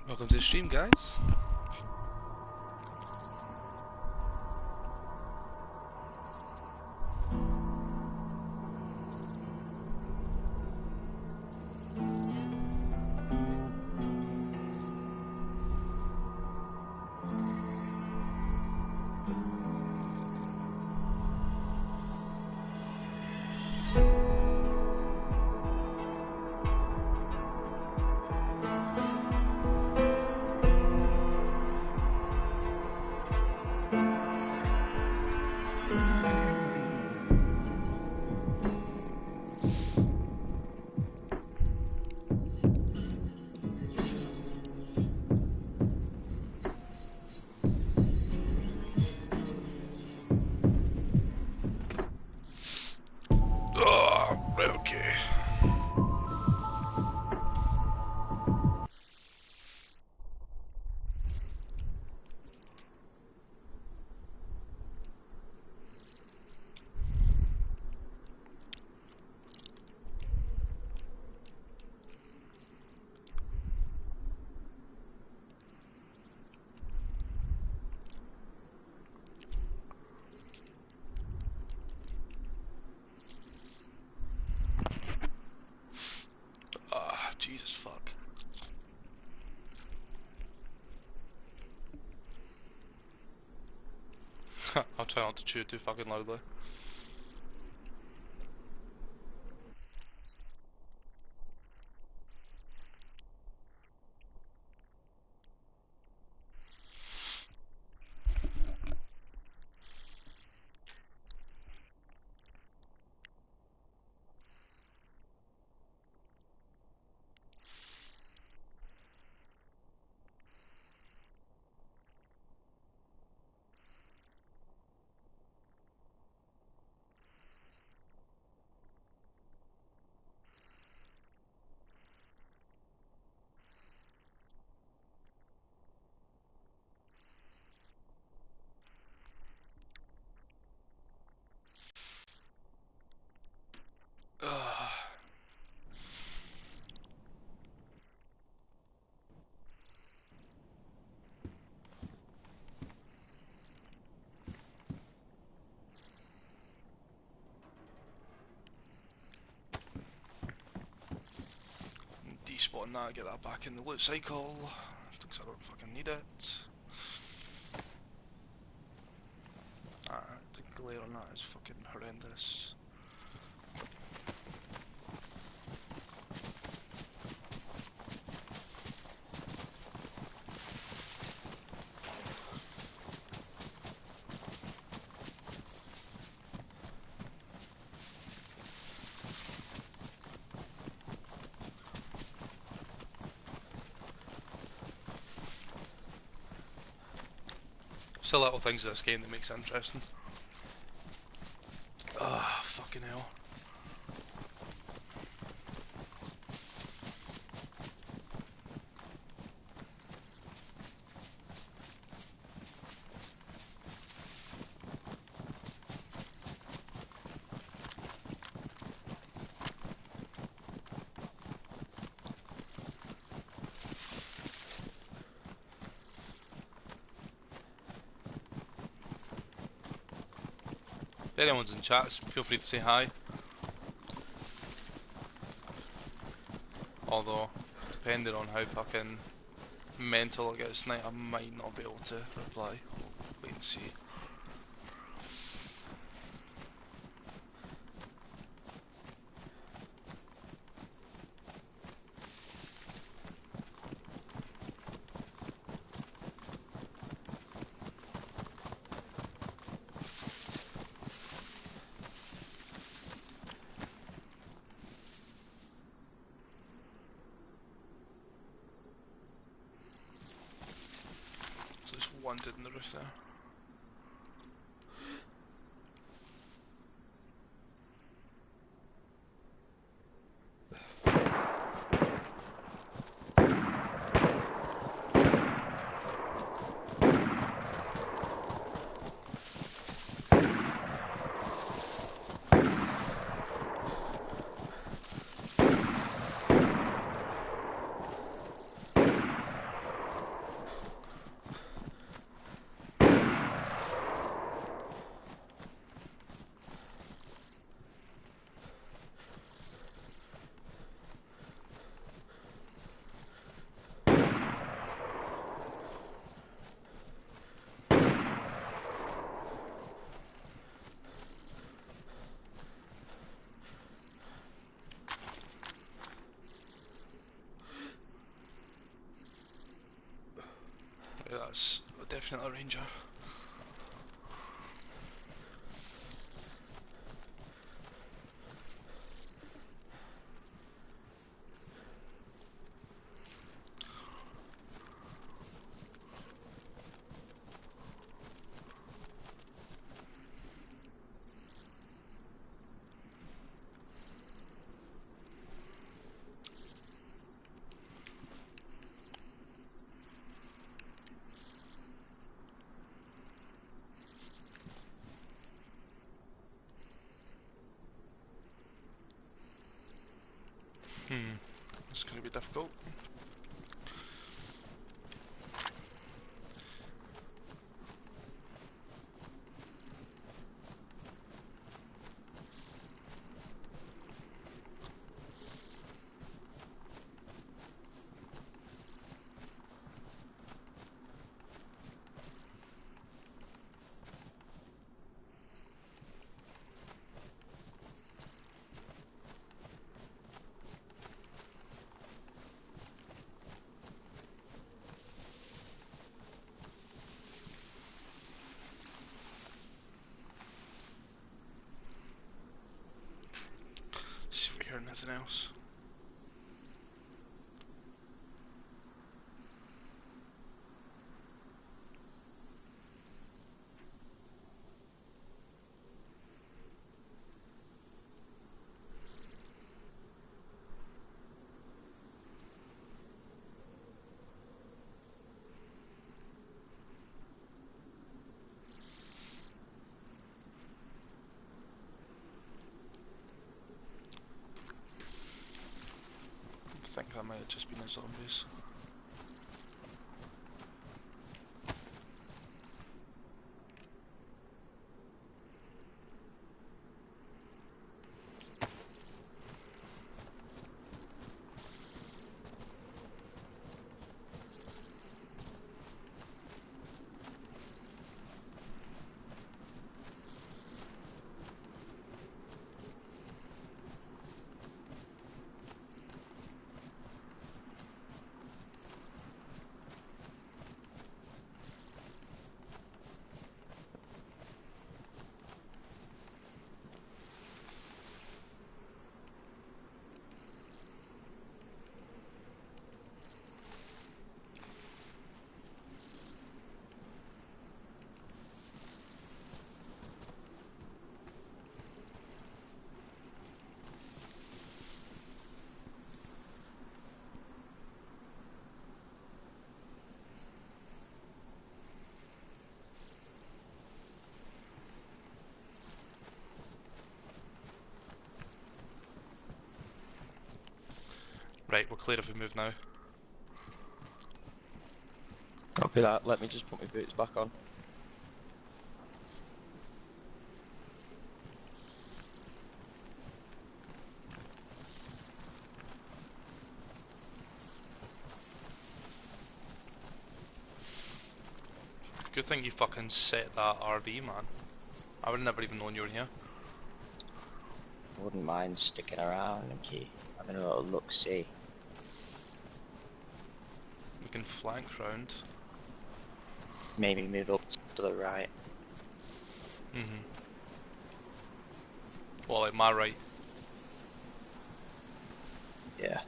Welcome to the stream, guys. Okay. Jesus fuck. I'll try not to chew too fucking loudly. Despawn that, get that back in the loot cycle, because I don't fucking need it. The glare on that is fucking horrendous. Still little things in this game that makes it interesting. Ah, fucking hell. If anyone's in chats, feel free to say hi. Although, depending on how fucking mental it gets tonight, I might not be able to reply. We'll wait and see. One did in the roof there. that's definitely a ranger. It's going to be difficult. See if we hear anything else. I think that might have just been the zombies. Right, we're clear if we move now. Copy that, let me just put my boots back on. Good thing you fucking set that RV, man. I would have never even known you were here. I wouldn't mind sticking around and keep having a little look-see. We can flank round. Maybe move up to the right. Well, like my right. Yeah.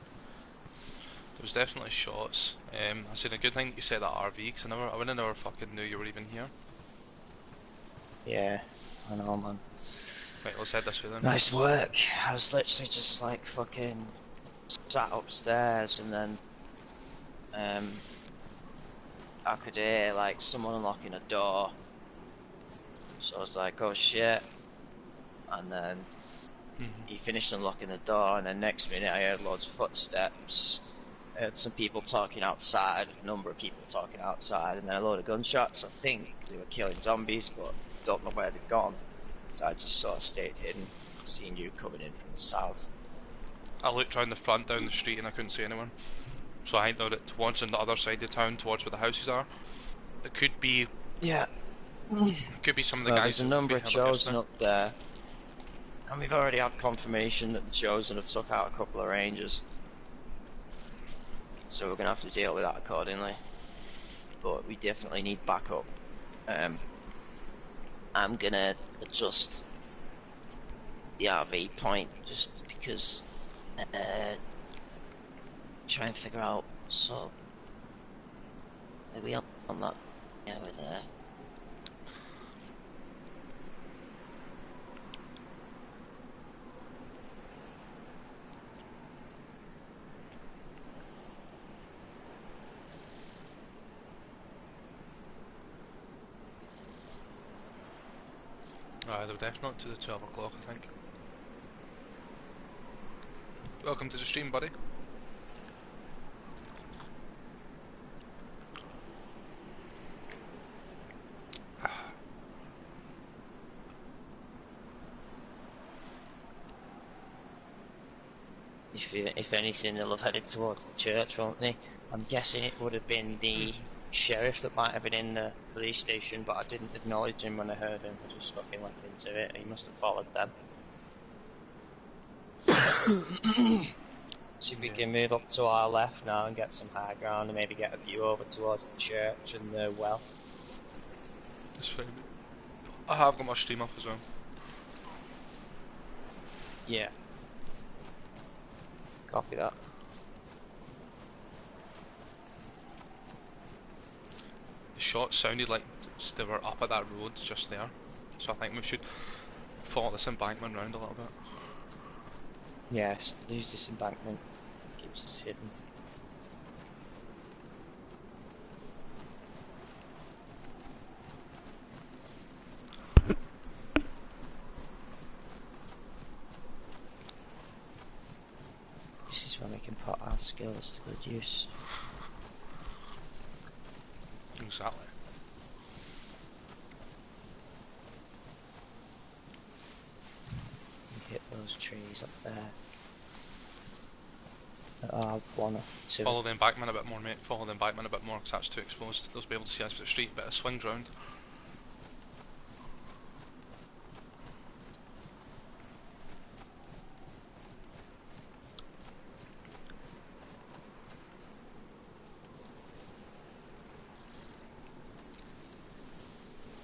There was definitely shots. I said a good thing that you set that RV, because I would have never fucking knew you were even here. Yeah, I know, man. Right, let's head this way then. Nice work. I was literally just like fucking sat upstairs and then I could hear like someone unlocking a door. So I was like, oh shit. And then he finished unlocking the door, and then next minute I heard loads of footsteps. I heard some people talking outside, a number of people talking outside, and then a load of gunshots. I think they were killing zombies, but don't know where they've gone. So I just sort of stayed hidden, seeing you coming in from the south. I looked round the front down the street and I couldn't see anyone. So I hinted it towards on the other side of town, towards where the houses are. It could be... Yeah. It could be some of the guys. There's a number of Chosen up there. And we've already had confirmation that the Chosen have took out a couple of Rangers. So we're going to have to deal with that accordingly. but we definitely need backup. I'm gonna adjust the RV point just because try and figure out, so are we on that? Yeah, we're there. They're definitely not to the 12 o'clock, I think. Welcome to the stream, buddy. If anything, they'll have headed towards the church, won't they? I'm guessing it would have been the sheriff that might have been in the police station, but I didn't acknowledge him when I heard him. I just fucking went into it. He must have followed them. See if we can move up to our left now and get some high ground and maybe get a view over towards the church and the well. That's fine. I have got my stream up as well. Yeah. Copy that. The shots sounded like they were up at that road just there, so I think we should follow this embankment round a little bit. Yes, use this embankment. Keeps us hidden. This is when we can put our skills to good use. Exactly. Hit those trees up there. One or two. Follow the embankment a bit more, mate. Follow the embankment a bit more, because that's too exposed. They'll be able to see us for the street, but it swings round.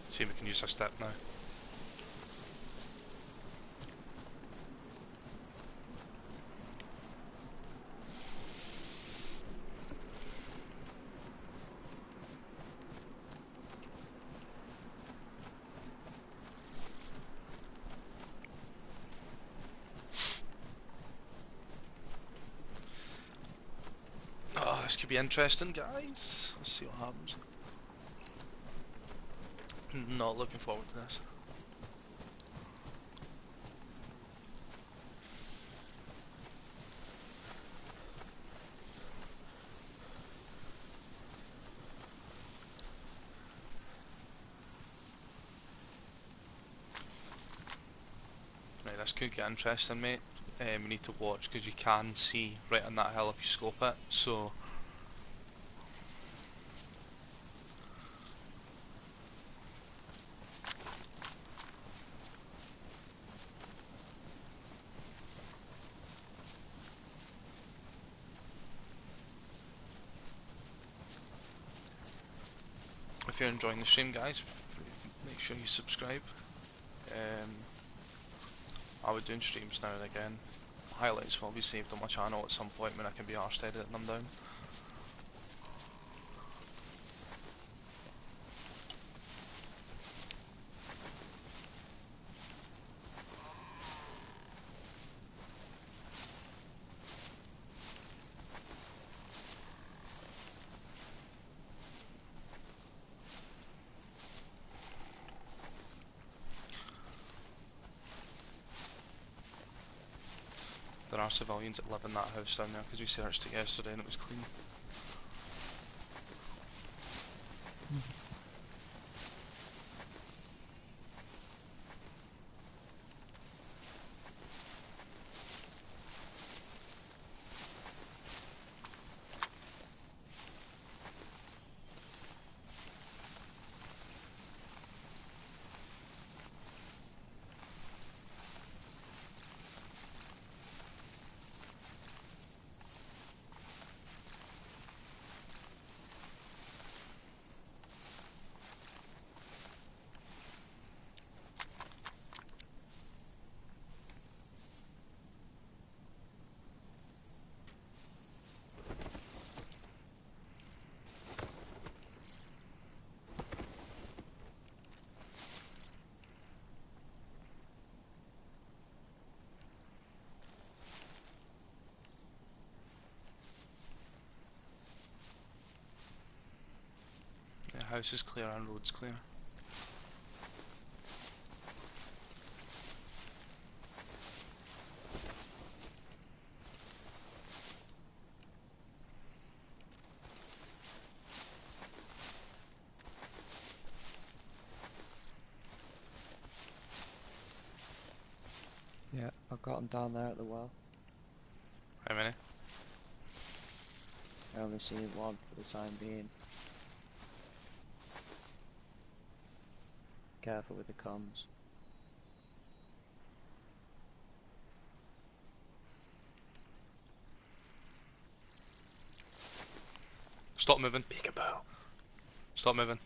See if we can use our step now. Oh, this could be interesting, guys. Let's see what happens. Not looking forward to this. Right, this could get interesting, mate. We need to watch because you can see right on that hill if you scope it, so if you're enjoying the stream, guys, make sure you subscribe. I would doing streams now and again. Highlights will be saved on my channel at some point when I can be arsed editing them down. There are civilians that live in that house down there because we searched it yesterday and it was clean. House is clear and road's clear. Yeah, I've got them down there at the well. How many? I only see one for the time being. Careful with the comms. Stop moving. Peekaboo. Stop moving.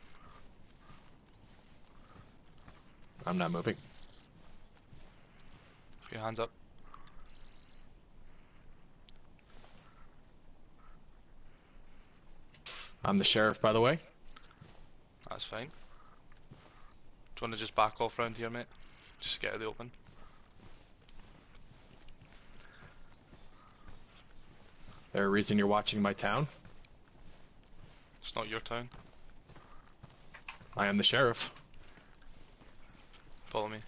I'm not moving. Put your hands up. I'm the sheriff, by the way. That's fine. Do you want to just back off round here, mate? Just get out of the open. There a reason you're watching my town? It's not your town. I am the sheriff. Follow me.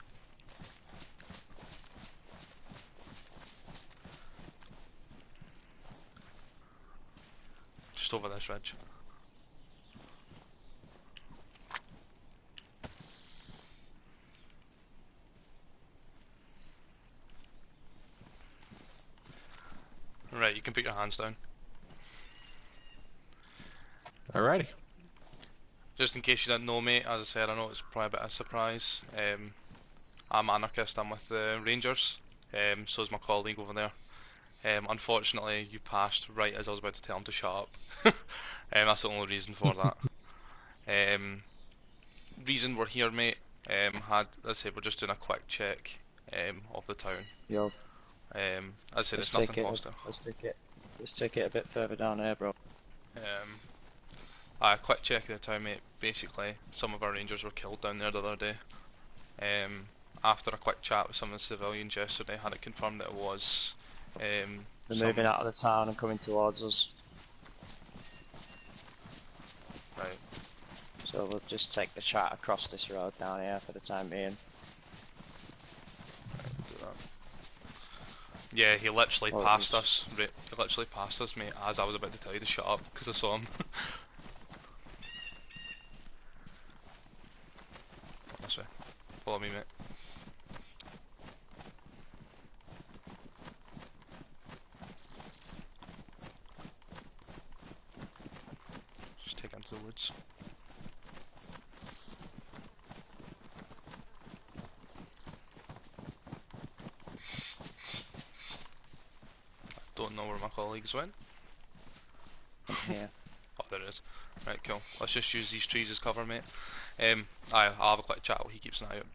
Just over this ridge. Right, you can put your hands down. Alrighty. Just in case you didn't know, mate, as I said, I know it's probably a bit of a surprise. I'm Anarchist, I'm with the Rangers, so is my colleague over there. Unfortunately, you passed right as I was about to tell him to shut up. That's the only reason for that. Reason we're here, mate, as I said, we're just doing a quick check of the town. Yo, As I said, it's nothing hostile. Let's take it a bit further down here, bro. A quick check of the town, mate. Basically, some of our Rangers were killed down there the other day. After a quick chat with some of the civilians yesterday, had it confirmed that it was. They're moving out of the town and coming towards us. Right. So we'll just take the chat across this road down here for the time being. Do that. Yeah, he literally passed us. He literally passed us, mate, as I was about to tell you to shut up because I saw him. This way. Follow me, mate. Just take it into the woods. Don't know where my colleagues went. Yeah. Oh, there it is. Right, cool. Let's just use these trees as cover, mate. I'll have a quick chat while he keeps an eye out.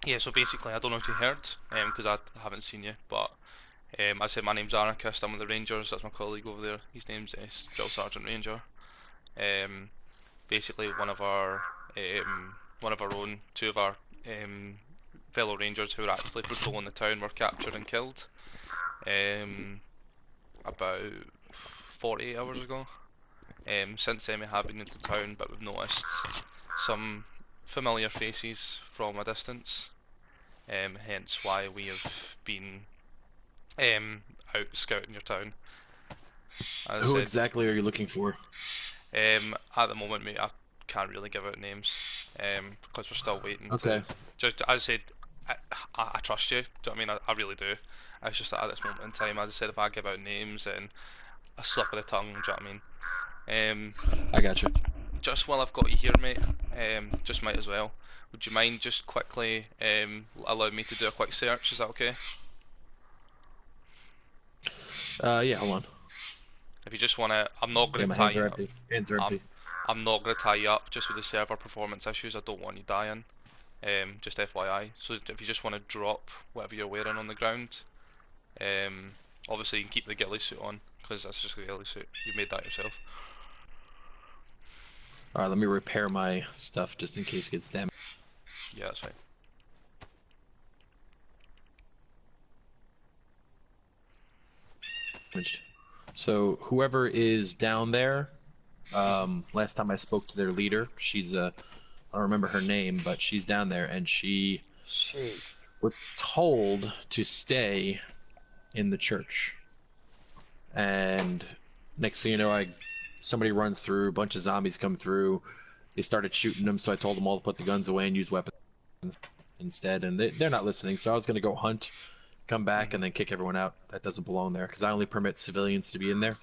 Yeah, so basically, I don't know if you heard, because I haven't seen you, but I said my name's Anarchist, I'm with the Rangers, that's my colleague over there. His name's Drill Sergeant Ranger. Basically, one of our own, two of our fellow Rangers who were actually patrolling the town were captured and killed. About 48 hours ago. Since then we have been into town, but we've noticed some familiar faces from a distance, hence why we have been out scouting your town. Who exactly are you looking for? At the moment, mate, I can't really give out names because we're still waiting. Okay. Just as I said, I trust you. Do you know what I mean? I really do. It's just that at this moment in time, as I said, if I give out names, then a slip of the tongue. Do you know what I mean? I got you. Just while I've got you here, mate, just might as well. Would you mind just quickly allowing me to do a quick search? Is that okay? Yeah, hold on. If you just want to, I'm not going to tie you up. Hands are empty. I'm not going to tie you up just with the server performance issues. I don't want you dying. Just FYI. So if you just want to drop whatever you're wearing on the ground, obviously you can keep the ghillie suit on because that's just a ghillie suit. You made that yourself. Alright, let me repair my stuff just in case it gets damaged. Yeah, that's fine. So whoever is down there, Last time I spoke to their leader, she's I don't remember her name, but she's down there, and she was told to stay in the church. And next thing you know, somebody runs through, a bunch of zombies come through. They started shooting them, so I told them all to put the guns away and use weapons instead. And they're not listening, so I was going to go hunt, come back, and then kick everyone out that doesn't belong there, because I only permit civilians to be in there.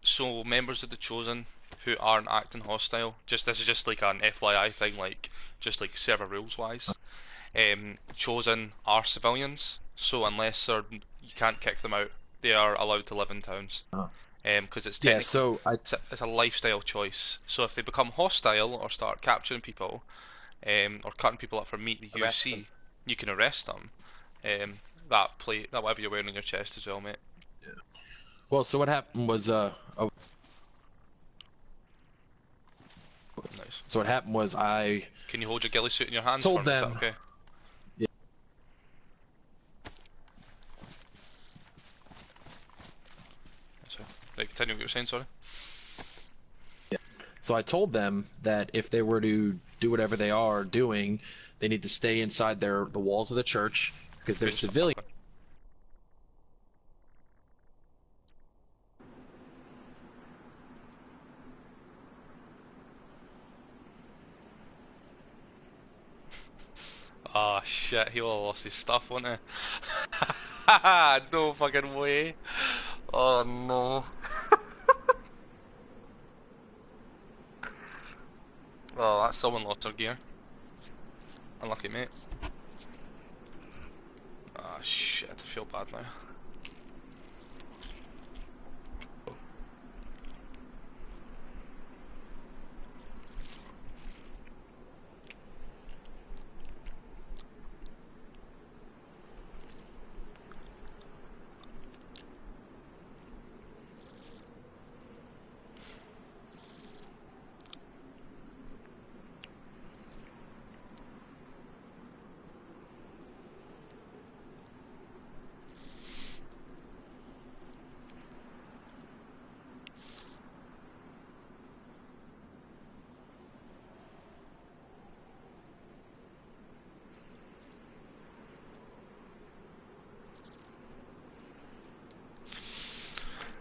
So members of the Chosen who aren't acting hostile, this is just like an FYI thing, like just like server rules wise. Chosen are civilians, so unless you can't kick them out, they are allowed to live in towns. Because it's Yeah, technically so it's a lifestyle choice. So if they become hostile or start capturing people, or cutting people up for meat that you see, you can arrest them. That whatever you're wearing on your chest as well, mate. Yeah. Well, so what happened was Nice. So what happened was I Can you hold your ghillie suit in your hands told for me? them. Is that okay? Yeah. Right, continue what you were saying, sorry. Yeah. So I told them that if they were to do whatever they are doing, they need to stay inside the walls of the church, because they're civilians. Oh shit, he all lost his stuff, wouldn't he? No fucking way. Oh no. Oh, that's someone lost their gear. Unlucky, mate. Ah shit, I feel bad now.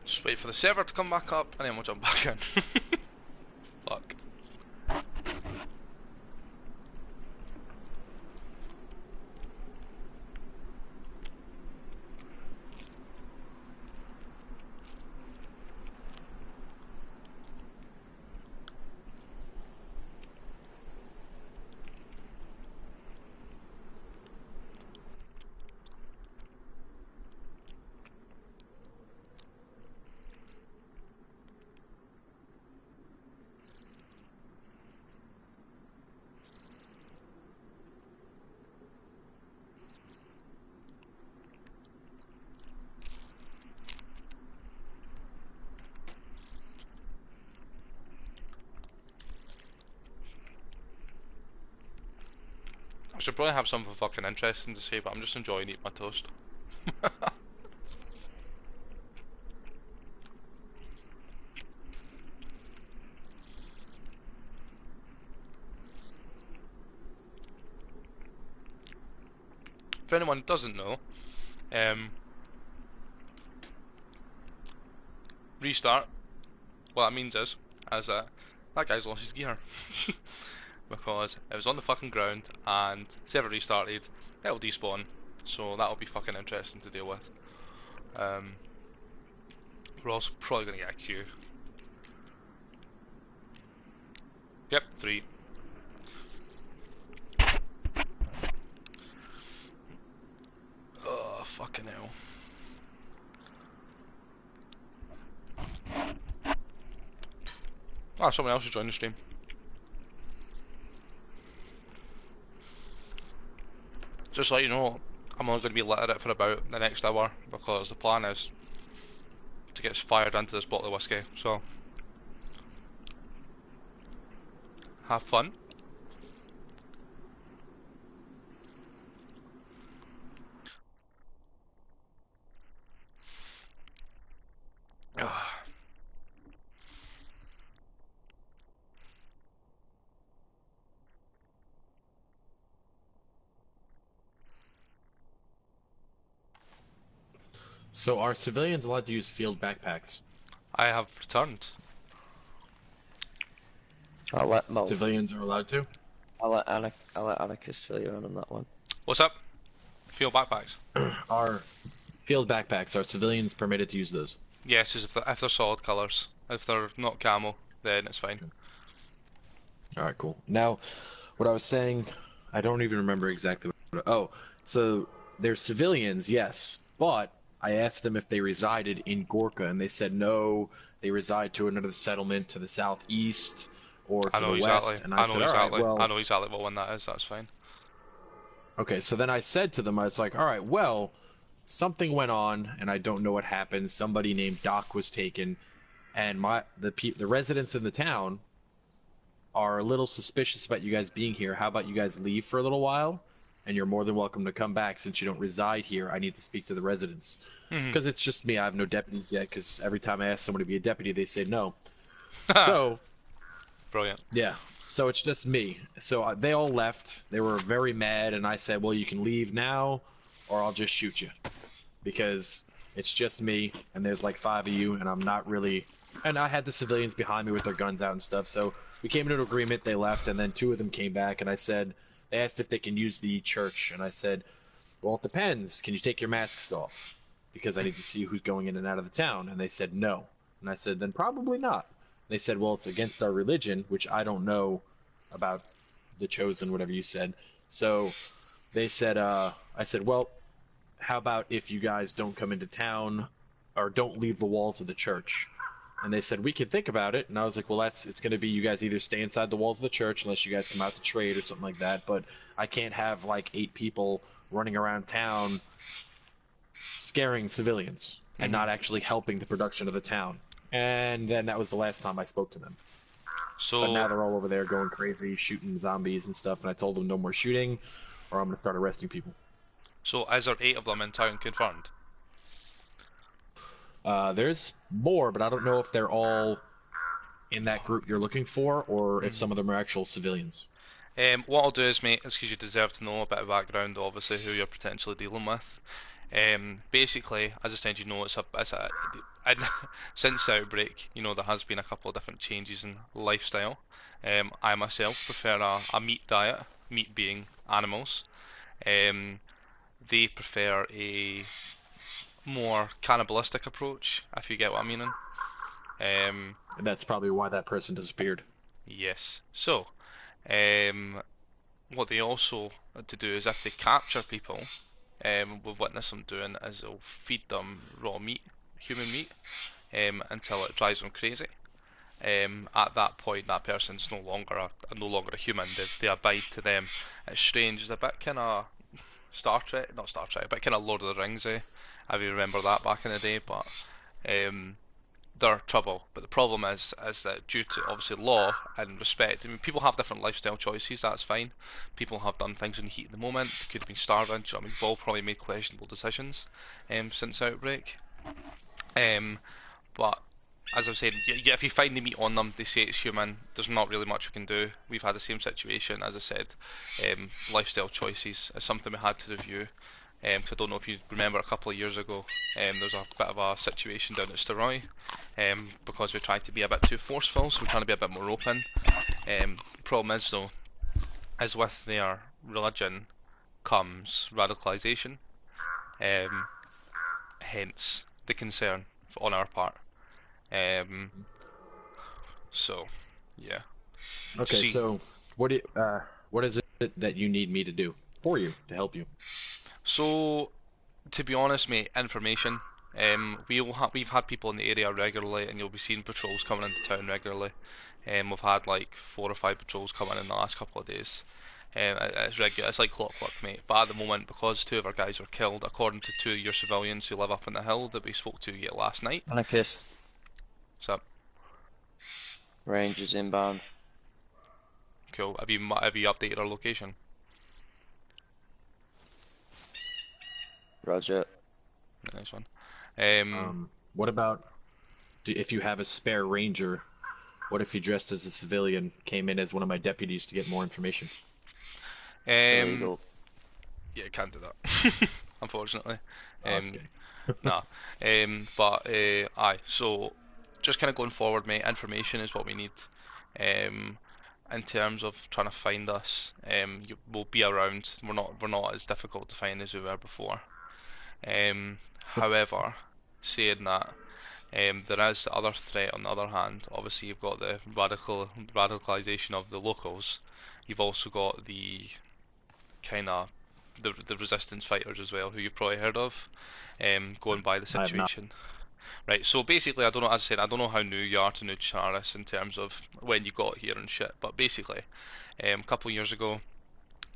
Just wait for the server to come back up and then we'll jump back in. Fuck. I should probably have something fucking interesting to say, but I'm just enjoying eating my toast. If anyone doesn't know, restart, what that means is, that guy's lost his gear. Because it was on the fucking ground and server restarted, it'll despawn, so that'll be fucking interesting to deal with. We're also probably gonna get a queue. Yep, 3. Oh, fucking hell. Ah, someone else has joined the stream. Just to let you know, I'm only going to be literate for about the next hour, because the plan is to get fired into this bottle of whiskey, so have fun. So are civilians allowed to use field backpacks? I have returned. I'll let Mo. Civilians are allowed to? I'll let Anarchist fill you in on that one. What's up? Field backpacks. Are field backpacks, are civilians permitted to use those? Yes, if they're solid colours. If they're not camo, then it's fine. Alright, cool. Now, what I was saying, I don't even remember exactly what... Oh, so they're civilians, yes, but I asked them if they resided in Gorka, and they said no, they reside to another settlement to the southeast or to the west. And I said, exactly. all right, well... I know exactly what one that is, that's fine. Okay, so then I said to them, I was like, all right, well, something went on, and I don't know what happened. Somebody named Doc was taken, and the residents in the town are a little suspicious about you guys being here. How about you guys leave for a little while, and you're more than welcome to come back since you don't reside here. I need to speak to the residents. Because it's just me. I have no deputies yet, because every time I ask someone to be a deputy, they say no. So... Brilliant. Yeah. So it's just me. So they all left. They were very mad, and I said, well, you can leave now, or I'll just shoot you. Because it's just me, and there's like 5 of you, and I'm not really... And I had the civilians behind me with their guns out and stuff, so we came into an agreement, they left, and then 2 of them came back, and I said... They asked if they can use the church, and I said, well, it depends. Can you take your masks off? Because I need to see who's going in and out of the town. And they said no. And I said, then probably not. They said, well, it's against our religion, which I don't know about the chosen, whatever you said. So they said, I said, well, how about if you guys don't come into town or don't leave the walls of the church? And they said, we could think about it. And I was like, well, it's going to be you guys either stay inside the walls of the church unless you guys come out to trade or something like that. But I can't have like 8 people running around town scaring civilians and not actually helping the production of the town. And then that was the last time I spoke to them. So, but now they're all over there going crazy, shooting zombies and stuff, and I told them no more shooting, or I'm going to start arresting people. So is there 8 of them in town confirmed? There's more, but I don't know if they're all in that group you're looking for, or if some of them are actual civilians. What I'll do is, mate, is because you deserve to know a bit of background, obviously, who you're potentially dealing with. Basically, as I said, you know, and since the outbreak, you know, there has been a couple of different changes in lifestyle. I myself prefer a meat diet, meat being animals. They prefer a more cannibalistic approach, if you get what I'm meaning. And that's probably why that person disappeared. Yes. So, what they also to do is if they capture people, we've witnessed them doing is they'll feed them raw meat, human meat, until it drives them crazy. At that point, that person's no longer a human. They abide to them. It's strange. It's a bit kind of not Star Trek, but kind of Lord of the Rings. If you remember that back in the day, but they're trouble. But the problem is that due to obviously law and respect, I mean, people have different lifestyle choices. That's fine. People have done things in the heat of the moment. They could have been starving. Do you know what I mean? We've all probably made questionable decisions since outbreak. But as I've said, if you find the meat on them, they say it's human. There's not really much we can do. We've had the same situation, as I said. Lifestyle choices is something we had to review. I don't know if you remember a couple of years ago, there was a bit of a situation down at Steroy, because we tried to be a bit too forceful, so we're trying to be a bit more open. The problem is though, is with their religion comes radicalisation, hence the concern on our part. So, yeah. Okay, so what is it that you need me to do for you to help you? So, to be honest, mate, information. We've had people in the area regularly, and you'll be seeing patrols coming into town regularly. We've had like 4 or 5 patrols coming in the last couple of days. It's regular. It's like clockwork, mate. But at the moment, because 2 of our guys were killed, according to 2 of your civilians who live up on the hill that we spoke to yet last night. Anarchist. What's up? Rangers inbound. Cool. Have you updated our location? Roger. Nice one. What about if you have a spare ranger? What if he dressed as a civilian, came in as one of my deputies to get more information? Yeah, can't do that. Unfortunately. Oh, that's okay. Nah. But aye. So just kind of going forward, mate. Information is what we need. Um, in terms of trying to find us, we'll be around. We're not as difficult to find as we were before. However, saying that, there is the other threat on the other hand. Obviously, you've got the radicalization of the locals. You've also got the kind of the resistance fighters as well, who you've probably heard of. Going by the I have not. situation. Right, so basically, I don't know. As I said, I don't know how new you are to New Charis in terms of when you got here and shit. But basically, a couple of years ago,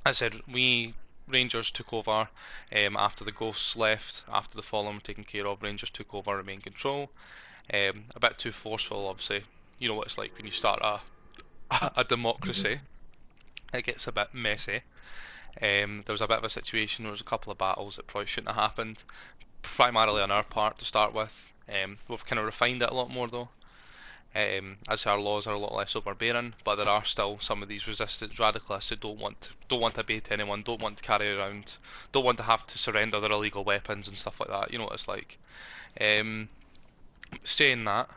as I said, we Rangers took over after the Ghosts left, after the Fallen were taken care of. Rangers took over and remain control. A bit too forceful, obviously. You know what it's like when you start a democracy. It gets a bit messy. There was a bit of a situation. There was a couple of battles that probably shouldn't have happened. Primarily on our part to start with. We've kind of refined it a lot more though. As our laws are a lot less overbearing, but there are still some of these resistance radicalists that don't want to bait anyone, don't want to carry around, don't want to have to surrender their illegal weapons and stuff like that. You know what it's like. Um, Saying that,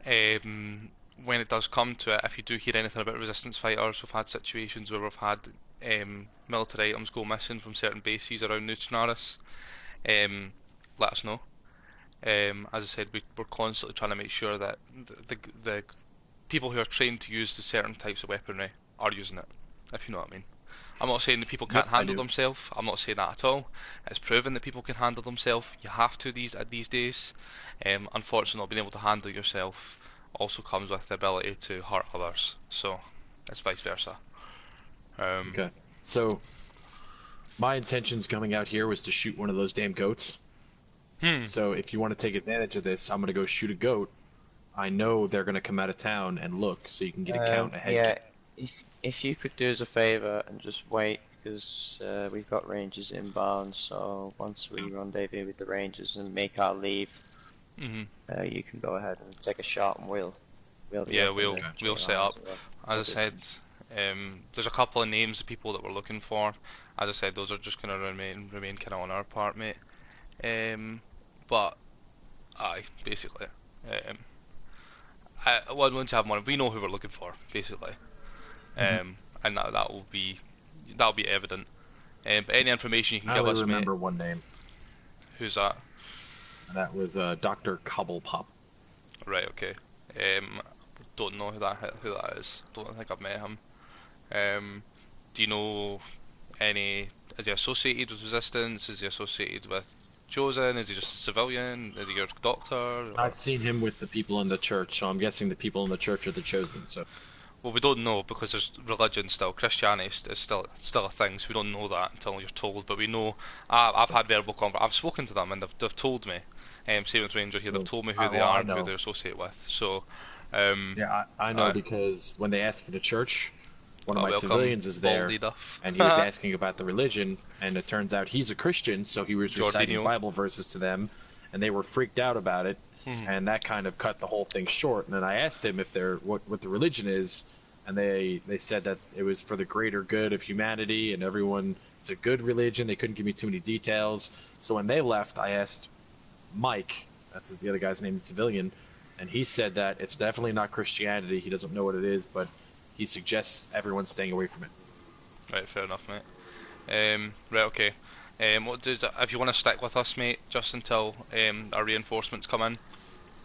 when it does come to it, if you do hear anything about resistance fighters, we've had situations where we've had military items go missing from certain bases around New Chernarus. Let us know. As I said, we're constantly trying to make sure that the people who are trained to use the certain types of weaponry are using it, if you know what I mean. I'm not saying that people can't Yep, I handle do. themselves. I'm not saying that at all. It's proven that people can handle themselves. You have to these days. Unfortunately, not being able to handle yourself also comes with the ability to hurt others. So it's vice versa. Um, Okay. So my intentions coming out here was to shoot one of those damn goats. hmm. So if you want to take advantage of this, I'm gonna go shoot a goat. I know they're gonna come out of town and look, so you can get a count, a head Yeah, count. if you could do us a favour and just wait, because we've got Rangers inbound, so once we rendezvous with the Rangers and make our leave, Hmm. you can go ahead and take a shot and we'll be Yeah, up in we'll the we'll train set lines up. or As I said, distance. there's a couple of names of people that we're looking for. As I said, those are just gonna remain kind of on our part, mate. But aye, basically, um, once I have one, we know who we're looking for, basically, Mhm. and that'll be evident. But any information you can I give only us, mate. remember one name, Who's that? and that was Dr. Cobblepop. Right, okay. Don't know who that is. Don't think I've met him. Do you know any? Is he associated with Resistance? Is he associated with Chosen? Is he just a civilian? Is he your doctor? Or I've seen him with the people in the church, so I'm guessing the people in the church are the chosen. So well, we don't know because there's religion still. Christianity is still a thing, so we don't know that until you're told. But we know. I've had verbal conver. I've spoken to them and they've told me. Same with Ranger here. They've well, told me who they well, are I and who know. they're associated with. So, um, Yeah, I know uh, because when they asked for the church, one of my welcome, civilians is there, Baldy Duff, and he was asking about the religion, and it turns out he's a Christian, so he was reciting Jordinio. Bible verses to them, and they were freaked out about it, Hmm. and that kind of cut the whole thing short. And then I asked him if they're what the religion is, and they said that it was for the greater good of humanity and everyone. It's a good religion. They couldn't give me too many details. So when they left, I asked Mike, that's the other guy's name, the civilian, and he said that it's definitely not Christianity. He doesn't know what it is, but he suggests everyone staying away from it. Right, fair enough, mate. Right, okay. What does if you want to stick with us, mate, just until our reinforcements come in,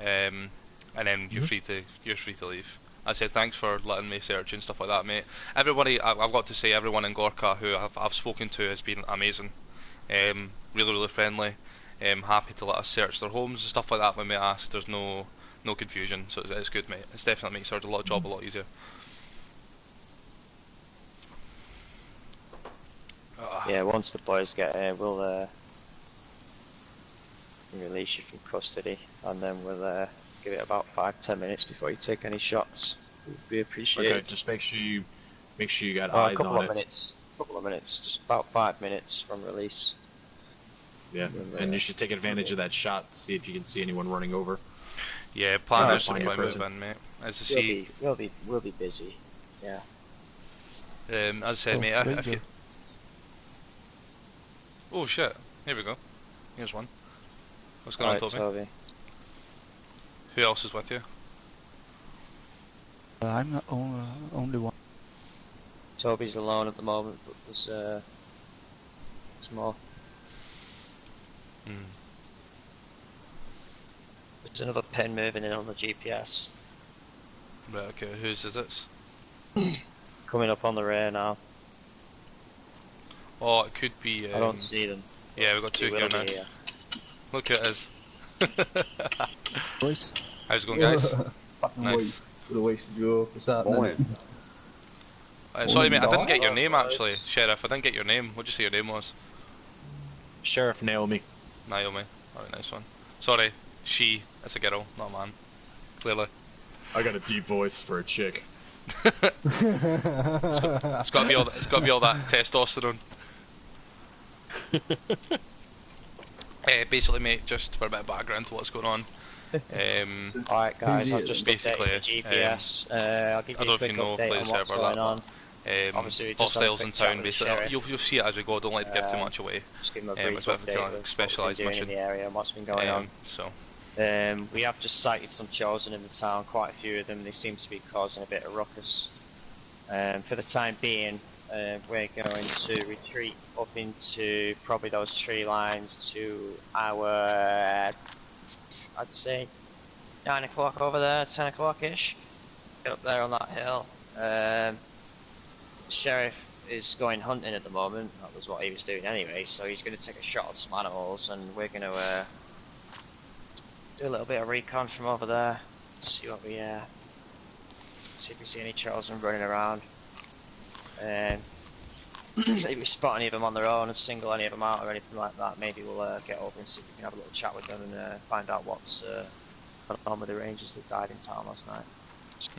and then you're free to leave. I said thanks for letting me search and stuff like that, mate. Everybody, I've got to say, everyone in Gorka who I've spoken to has been amazing. Really friendly. Happy to let us search their homes and stuff like that when we ask. There's no confusion, so it's good, mate. It's definitely makes our job a lot easier. Yeah, once the boys get here, we'll release you from custody, and then we'll give it about 5-10 minutes before you take any shots. Would be appreciated. Okay, just make sure you got Oh, a eyes couple on of it. minutes. Couple of minutes, just about 5 minutes from release. Yeah, And, and you should take advantage of that shot. See if you can see anyone running over. Yeah, plan Try is to to find your probably move person. in, mate. As I We'll see, be busy. Yeah. as I said, Oh, mate, if you... Ranger. Oh shit, here we go. Here's one. What's going on, Alright, Toby? Toby. Who else is with you? I'm not only one. Toby's alone at the moment, but there's more. Hmm. There's another pin moving in on the GPS. Right, okay, whose is it? Coming up on the rear now. Oh, it could be. I don't see them. Yeah, we've got two here now. Here. Look at us. Boys. How's it going, guys? Fucking Nice. What a waste of you. What's that? Sorry, mate, I didn't get your Nice. name actually, Sheriff. I didn't get your name. What'd you say your name was? Sheriff Naomi. Naomi. Alright, nice one. Sorry, she. It's a girl, not a man. Clearly. I got a deep voice for a chick. It's got to be all. It's got to be all that testosterone. Basically, mate, just for a bit of background to what's going on. Alright guys, Who's I've he? just Basically, updated the GPS. I'll give I you don't a know if quick you know, update play on the what's server going that. on. Obviously, we just had a hostiles in quick chat town, with the basically. sheriff. You'll see it as we go. Don't like to give too much away. Just give them a It's brief a bit of a update kind of of what specialised we've been doing mission. in the area and what's been going on. So, We have just sighted some chosen in the town, quite a few of them. They seem to be causing a bit of ruckus. For the time being, we're going to retreat up into probably those tree lines to our, I'd say, 9 o'clock over there, 10 o'clock-ish. Get up there on that hill. Sheriff is going hunting at the moment. That was what he was doing anyway, so he's going to take a shot at some animals, and we're going to do a little bit of recon from over there. See what we see if we see any chosen running around. If we spot any of them on their own and single any of them out or anything like that, maybe we'll get over and see if we can have a little chat with them and find out what's going on with the rangers that died in town last night.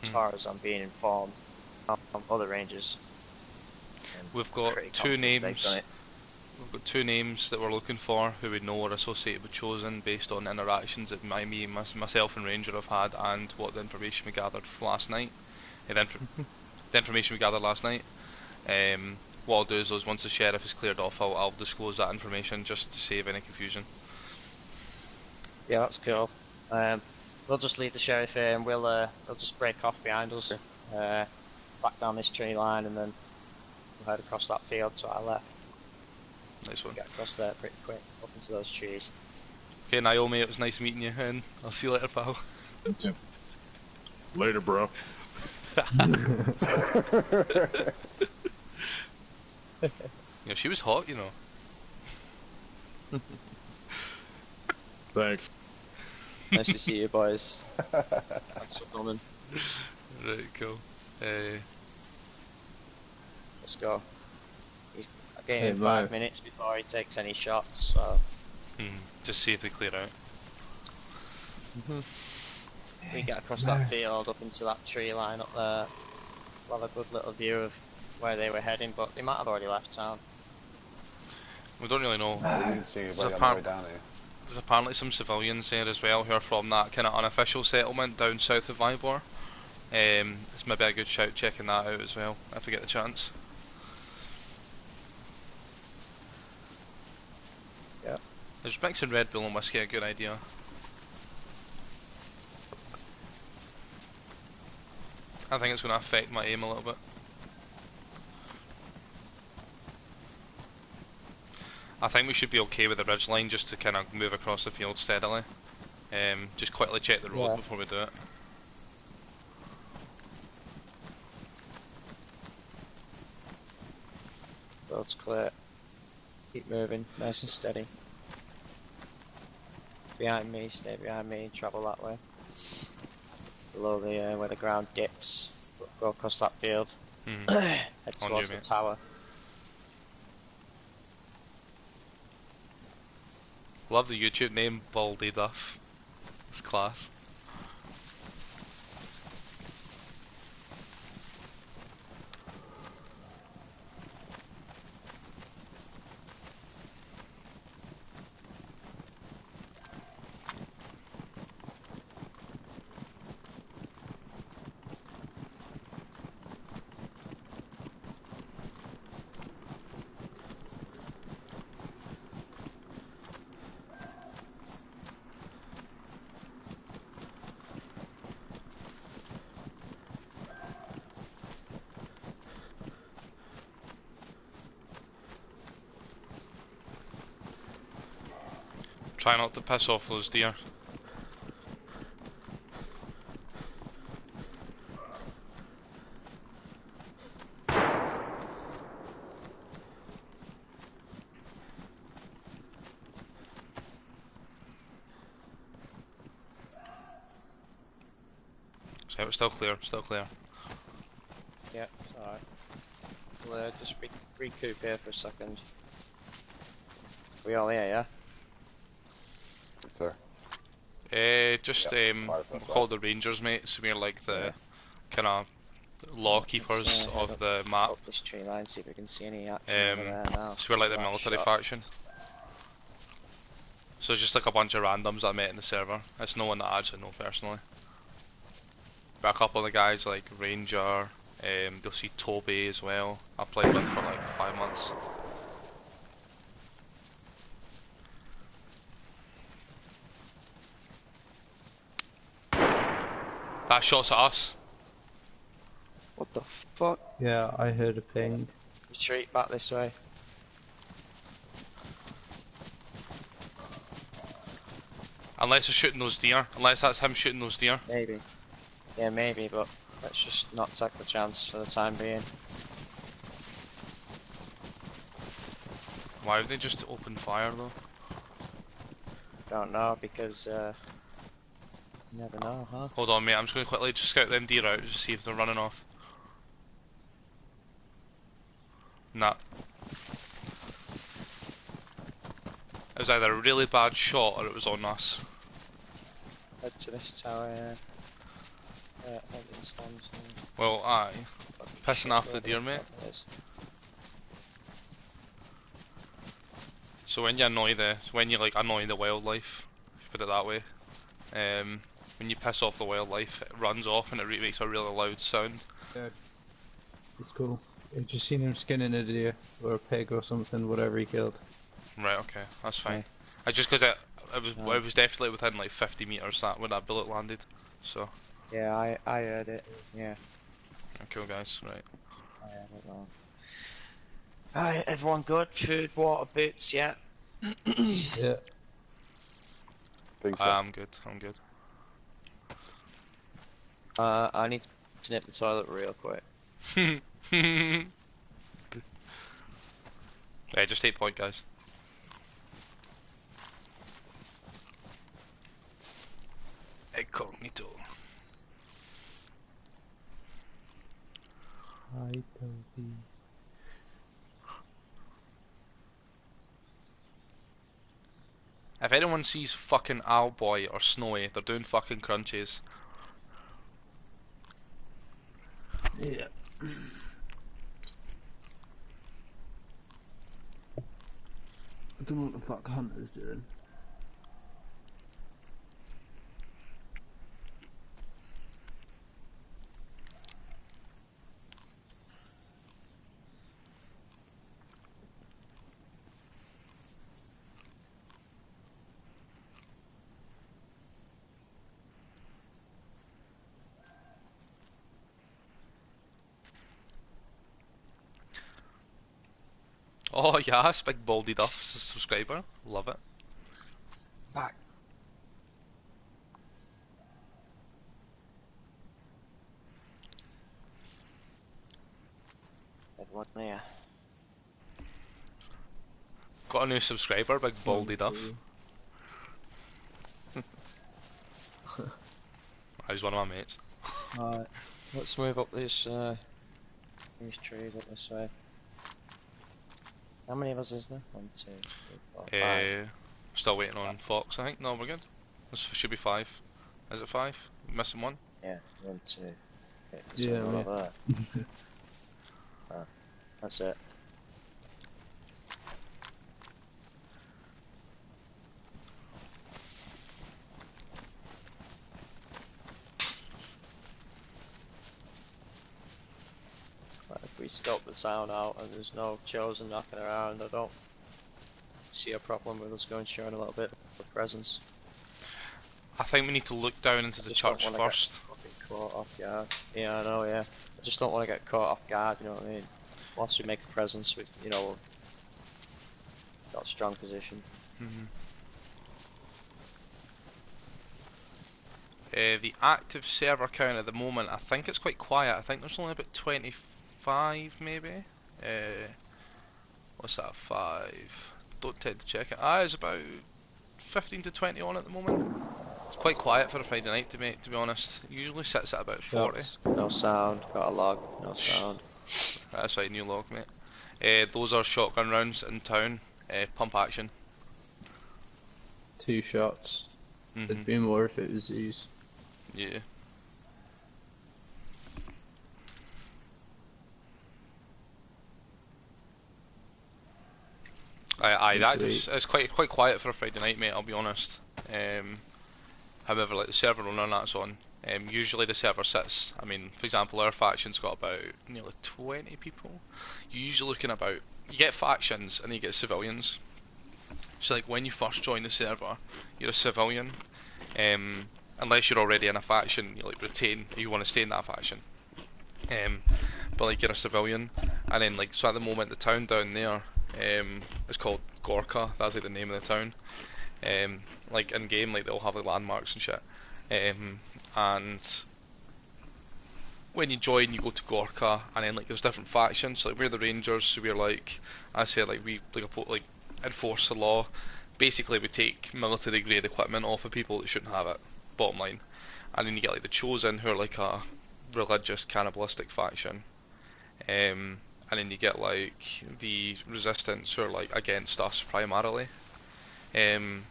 As far as I'm being informed from other rangers. we've got Pretty two confident they've done names. it. We've got two names that we're looking for who we know are associated with Chosen based on interactions that myself and Ranger have had and what the information we gathered last night. The information we gathered last night. What I'll do is once the sheriff is cleared off, I'll disclose that information just to save any confusion. Yeah, that's cool. We'll just leave the sheriff here and we'll just break off behind us, back down this tree line, and then we'll head across that field to our left. Nice one. Get across there pretty quick, up into those trees. Okay, Naomi, it was nice meeting you, and I'll see you later, pal. Later, bro. Yeah, she was hot, you know. Thanks. Nice to see you boys. Thanks for coming. Right, cool. Let's go. I gave Hey, him bye. 5 minutes before he takes any shots, so Just see if they clear out. we get across that field up into that tree line up there. We'll have a good little view of where they were heading, but they might have already left town. We don't really know. I didn't see anybody There's on the way down there. There's apparently some civilians there as well who are from that kind of unofficial settlement down south of Vibor. It's maybe a good shout checking that out as well if we get the chance. Yep. Is mixing Red Bull and whiskey a good idea? I think it's going to affect my aim a little bit. I think we should be okay with the ridge line just to kind of move across the field steadily. Just quickly check the road Yeah. before we do it. Road's clear. Keep moving, nice and steady. Behind me, stay behind me, travel that way. Below the where the ground dips, go across that field. Head On towards you, the mate. tower. Love the YouTube name, Baldy Duff. It's class. Try not to piss off those deer. So it's still clear, still clear. Yeah, it's alright. We'll just recoup here for a second. We all here, yeah? Yes, sir. Just Yep, we'll fire first call off. the Rangers, mate. So we're like the Yeah. kind of law keepers Let's, of head the map. up this tree line, see if we can see any action over there now. So we're like the Last military shot. faction. So it's just like a bunch of randoms that I met in the server. It's no one that I actually know personally. But a couple of the guys like Ranger, they'll see Toby as well. I played with for like 5 months. That shot's at us. What the fuck? Yeah, I heard a ping. Retreat back this way. Unless he's shooting those deer. Unless that's him shooting those deer. Maybe. Yeah, maybe, but let's just not take the chance for the time being. Why would they just open fire though? Don't know, because, you never know, huh? Hold on mate, I'm just going to quickly just scout them deer out to see if they're running off. Nah. It was either a really bad shot or it was on us. Head to this tower, yeah. Head in the stands. Well, aye. Pissing off the deer, mate. So when you annoy like annoy the wildlife, if you put it that way, when you piss off the wildlife, it runs off and it makes a really loud sound. Yeah. It's cool. I've just seen him skinning a deer or a pig or something, whatever he killed. Right, okay, that's fine. Okay. I just because it was definitely within like 50 meters that when that bullet landed, so. Yeah, I heard it, yeah. Cool guys, right. I heard it wrong. Alright, everyone good? Food, water, boots, yeah? Yeah. Think so. I'm good, I'm good. I need to nip the toilet real quick. Yeah, just 8 point guys. Incognito. I don't be. If anyone sees fucking Owlboy or Snowy, they're doing fucking crunches. Yeah. I don't know what the fuck Hunter's doing. Oh yes, big baldy duff subscriber, love it. Back. Everyone there. Got a new subscriber, big baldy duff. He's one of my mates. Alright, let's move up this, these trees up this way. How many of us is there? 1, 2, 3, 4, 5. Still waiting on Fox, I think. No, we're good. This should be 5. Is it 5? Missing one? Yeah, 1, 2. Okay, Yeah, so mate. over there. That's it. But if we stop the sound out and there's no chosen knocking around, I don't see a problem with us going showing a little bit of presence. I think we need to look down into the Just don't church wanna get first. fucking caught off guard. Yeah, I know, yeah. I just don't want to get caught off guard, you know what I mean? Once we make a presence, we, you know, got a strong position. Mhm. The active server count at the moment, I think it's quite quiet. I think there's only about 25 maybe. What's that, 5? Don't tend to check it. It's about 15 to 20 on at the moment. It's quite quiet for a Friday night to be honest. It usually sits at about 40. No sound, got a log, no sound. That's right, new log, mate. Those are shotgun rounds in town, pump action. 2 shots. There'd be more if it was these. Yeah. It's quite quiet for a Friday night, mate. I'll be honest. However, like the server owner that's on, usually the server sits. I mean, for example, our faction's got about nearly 20 people. You're usually looking about. You get factions and you get civilians. So like when you first join the server, you're a civilian. Unless you're already in a faction, you like retain. You want to stay in that faction. But like you're a civilian, and then like so at the moment the town down there. It's called Gorka. That's like the name of the town. Like in game, like they'll have like landmarks and shit. And when you join, you go to Gorka, and then like there's different factions. So, like we're the Rangers, so we're like I said, like we like enforce the law. Basically, we take military grade equipment off of people that shouldn't have it. Bottom line, and then you get like the Chosen, who are like a religious cannibalistic faction. And then you get like the Resistance, who are like against us primarily. The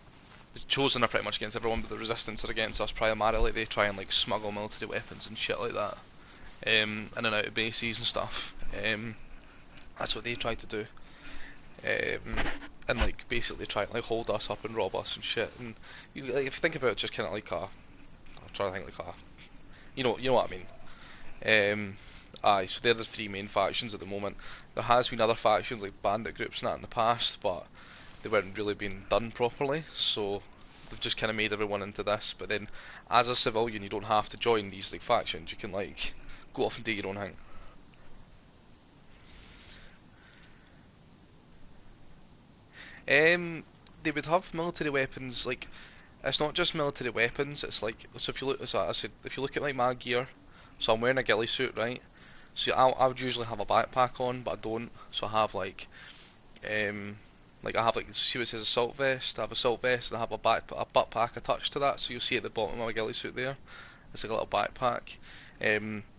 Chosen are pretty much against everyone, but the Resistance are against us primarily. They try and like smuggle military weapons and shit like that, in and out of bases and stuff. That's what they try to do. And like basically try and like hold us up and rob us and shit. And you, like, if you think about it, just kind of like I'm trying to think like you know what I mean. So they're the 3 main factions at the moment. There has been other factions like bandit groups and that in the past, but they weren't really being done properly, so they've just kind of made everyone into this. But then, as a civilian, you don't have to join these like factions. You can like go off and do your own thing. They would have military weapons. Like, it's not just military weapons. It's like, so if you look, as I said, if you look at like my gear, so I'm wearing a ghillie suit, right? So I would usually have a backpack on, but I don't. So I have like I have like, see what it says assault vest. I have assault vest, and I have a butt pack attached to that. So you'll see at the bottom of my ghillie suit there, it's like a little backpack.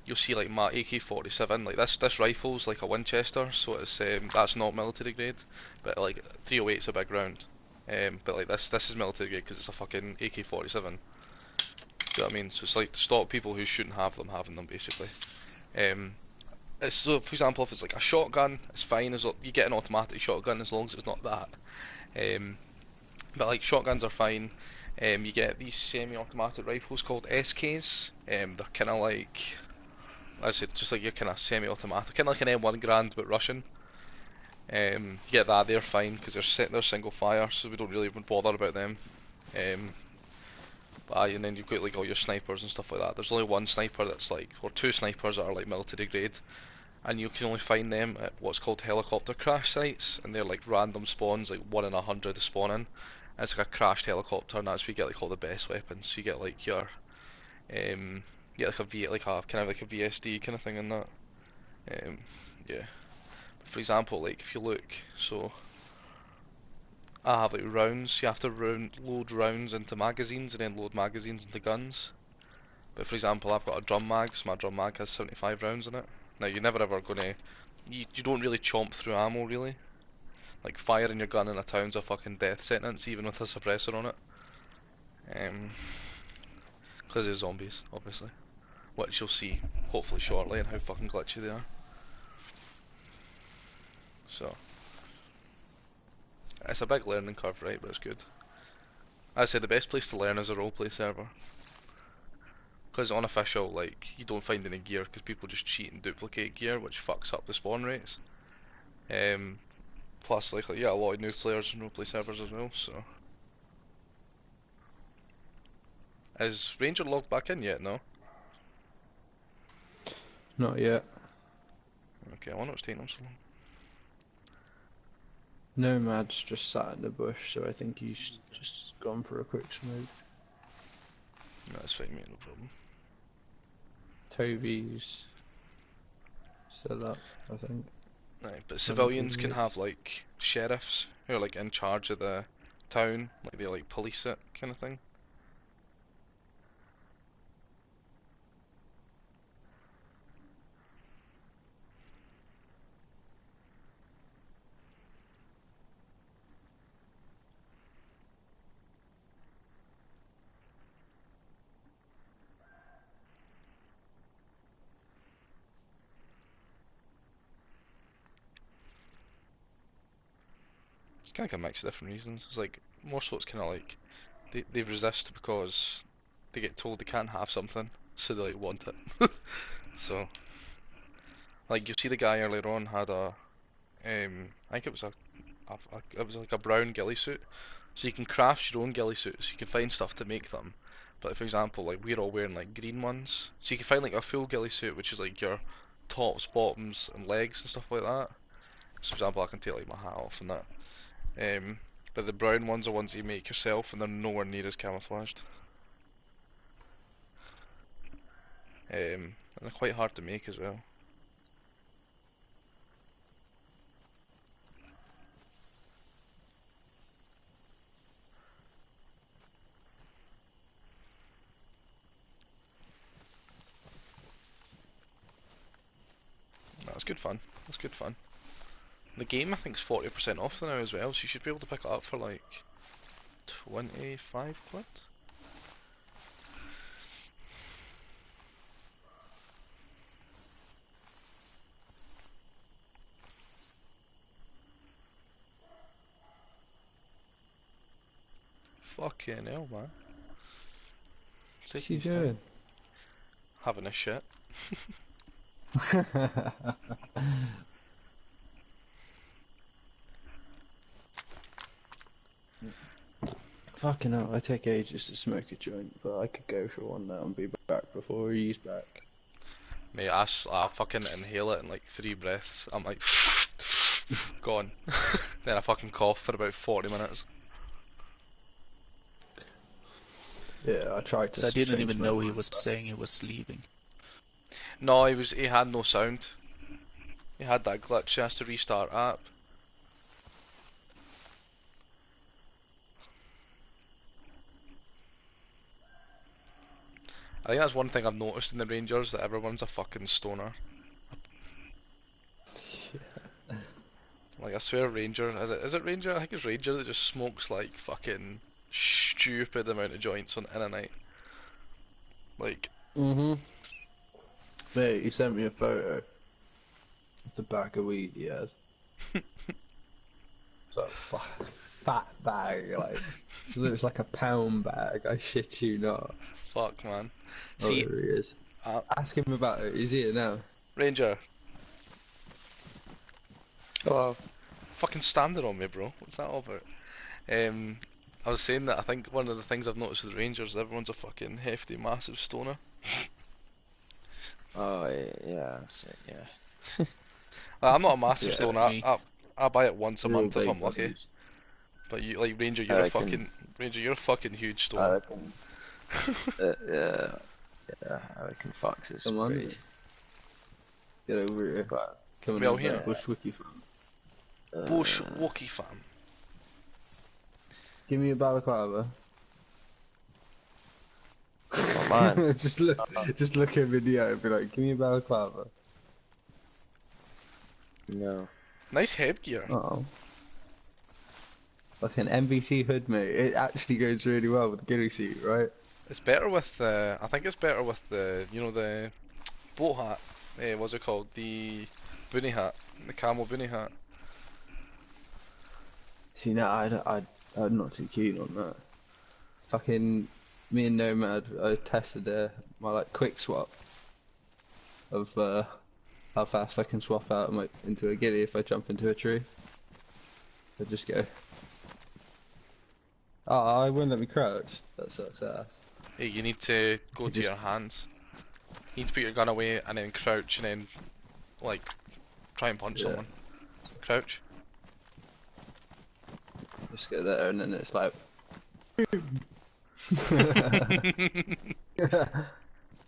You'll see like my AK-47. Like this rifle's like a Winchester, so it's that's not military grade, but like 308's a big round. But like this is military grade because it's a fucking AK-47. Do you know what I mean? So it's like to stop people who shouldn't have them having them, basically. So, for example, if it's like a shotgun, it's fine as you get an automatic shotgun as long as it's not that. But like shotguns are fine. You get these semi-automatic rifles called SKs. They're kind of like, I said, just like your kind of semi-automatic, kind of like an M1 Grand but Russian. You get that, they're fine because they're single fire, so we don't really even bother about them. And then you've got like all your snipers and stuff like that. There's only one sniper that's like, or 2 snipers that are like military grade, and you can only find them at what's called helicopter crash sites, and they're like random spawns, like 1 in 100 spawning. And it's like a crashed helicopter, and that's where you get like all the best weapons. So you get like your, you get like a kind of like a VSD kind of thing in that. Yeah. For example, like if you look, so I have like rounds. You have to load rounds into magazines and then load magazines into guns. But for example, I've got a drum mag, so my drum mag has 75 rounds in it. Now you're never ever gonna, you don't really chomp through ammo really. Like firing your gun in a town's a fucking death sentence, even with a suppressor on it. Because there's zombies, obviously, which you'll see hopefully shortly, and how fucking glitchy they are. So it's a big learning curve, right? But it's good. I'd say the best place to learn is a roleplay server. Because unofficial, like, you don't find any gear because people just cheat and duplicate gear, which fucks up the spawn rates. Plus, like, yeah, a lot of new players in roleplay servers as well, so. Is Ranger logged back in yet? No? Not yet. Okay, I wonder what's taking him so long. Nomad's just sat in the bush, so I think he's just gone for a quick smoke. No, that's fine, mate, no problem. Toby's set up, I think. Right, but civilians can have like sheriffs who are like in charge of the town, like they like police it kind of thing. It's kind of like a mix of different reasons. It's like more so it's kind of like they resist because they get told they can't have something, so they like want it. So like you see the guy earlier on had a I think it was it was like a brown ghillie suit. So you can craft your own ghillie suits. You can find stuff to make them. But for example, like we're all wearing like green ones, so you can find like a full ghillie suit, which is like your tops, bottoms, and legs and stuff like that. So for example, I can take like my hat off and that. But the brown ones are ones that you make yourself, and they're nowhere near as camouflaged. And they're quite hard to make as well. That's good fun. That's good fun. The game I think is 40% off now as well, so you should be able to pick it up for like 25 quid. Fucking hell, man. What's she doing? Having a shit. Fucking hell, I take ages to smoke a joint, but I could go for one now and be back before he's back. Mate, I fucking inhale it in like 3 breaths. I'm like, gone. Then I fucking cough for about 40 minutes. Yeah, I tried to. So I didn't even know he was saying he was leaving. No, he had no sound. He had that glitch, he has to restart app. I think that's one thing I've noticed in the Rangers, that everyone's a fucking stoner. Yeah. Like I swear Ranger, is it Ranger? I think it's Ranger that just smokes like fucking stupid amount of joints in a night. Like Mate, he sent me a photo of the bag of weed he had. It's like a fat bag, like it looks like a pound bag, I shit you not. fuck man. Oh, See, there he is. Ask him about it, he's here now. Ranger, Hello. fucking standing on me bro, what's that all about? I was saying that I think one of the things I've noticed with the Rangers is everyone's a fucking hefty, massive stoner. Oh yeah, that's it, yeah. I'm not a massive Yeah, stoner. me. I buy it once a We're all month if big I'm lucky. buddies. But you, like Ranger, you're I a reckon- fucking Ranger. You're a fucking huge I stoner. reckon. Yeah, I reckon Fox is Come on. pretty. Get over here. But, Coming Well, over here. Bushwookie fam. Bushwookie fam. Give me a balaclava. oh, man. just look at video and be like, give me a balaclava. No. Nice headgear. Oh. Like an MVC hood, mate. It actually goes really well with the ghillie suit, right? It's better with I think it's better with the, you know, the boat hat. What's it called? The boonie hat. The camel boonie hat. See, now I'm not too keen on that. Fucking me and Nomad, I tested my like quick swap of how fast I can swap out into a ghillie if I jump into a tree. I just go. Oh, I wouldn't let me crouch. That sucks ass. Hey, you need to go to your hands. You need to put your gun away and then crouch and then, like, try and punch Yeah. someone. Crouch. Just go there and then it's like.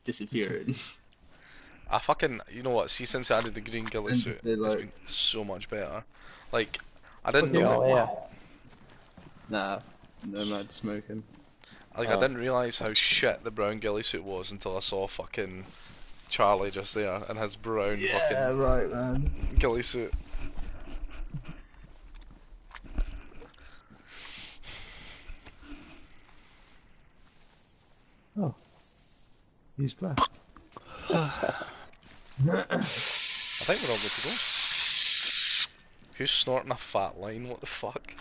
Disappearing. I fucking, you know what? See, since I added the green ghillie And suit, they, it's like- been so much better. Like, I didn't Fucking know. yeah. Nah, Nomad smoking. Like, I didn't realise how shit the brown ghillie suit was until I saw fucking Charlie just there in his brown Yeah, fucking right, man. ghillie suit. Oh, he's back. I think we're all good to go. Who's snorting a fat line? What the fuck?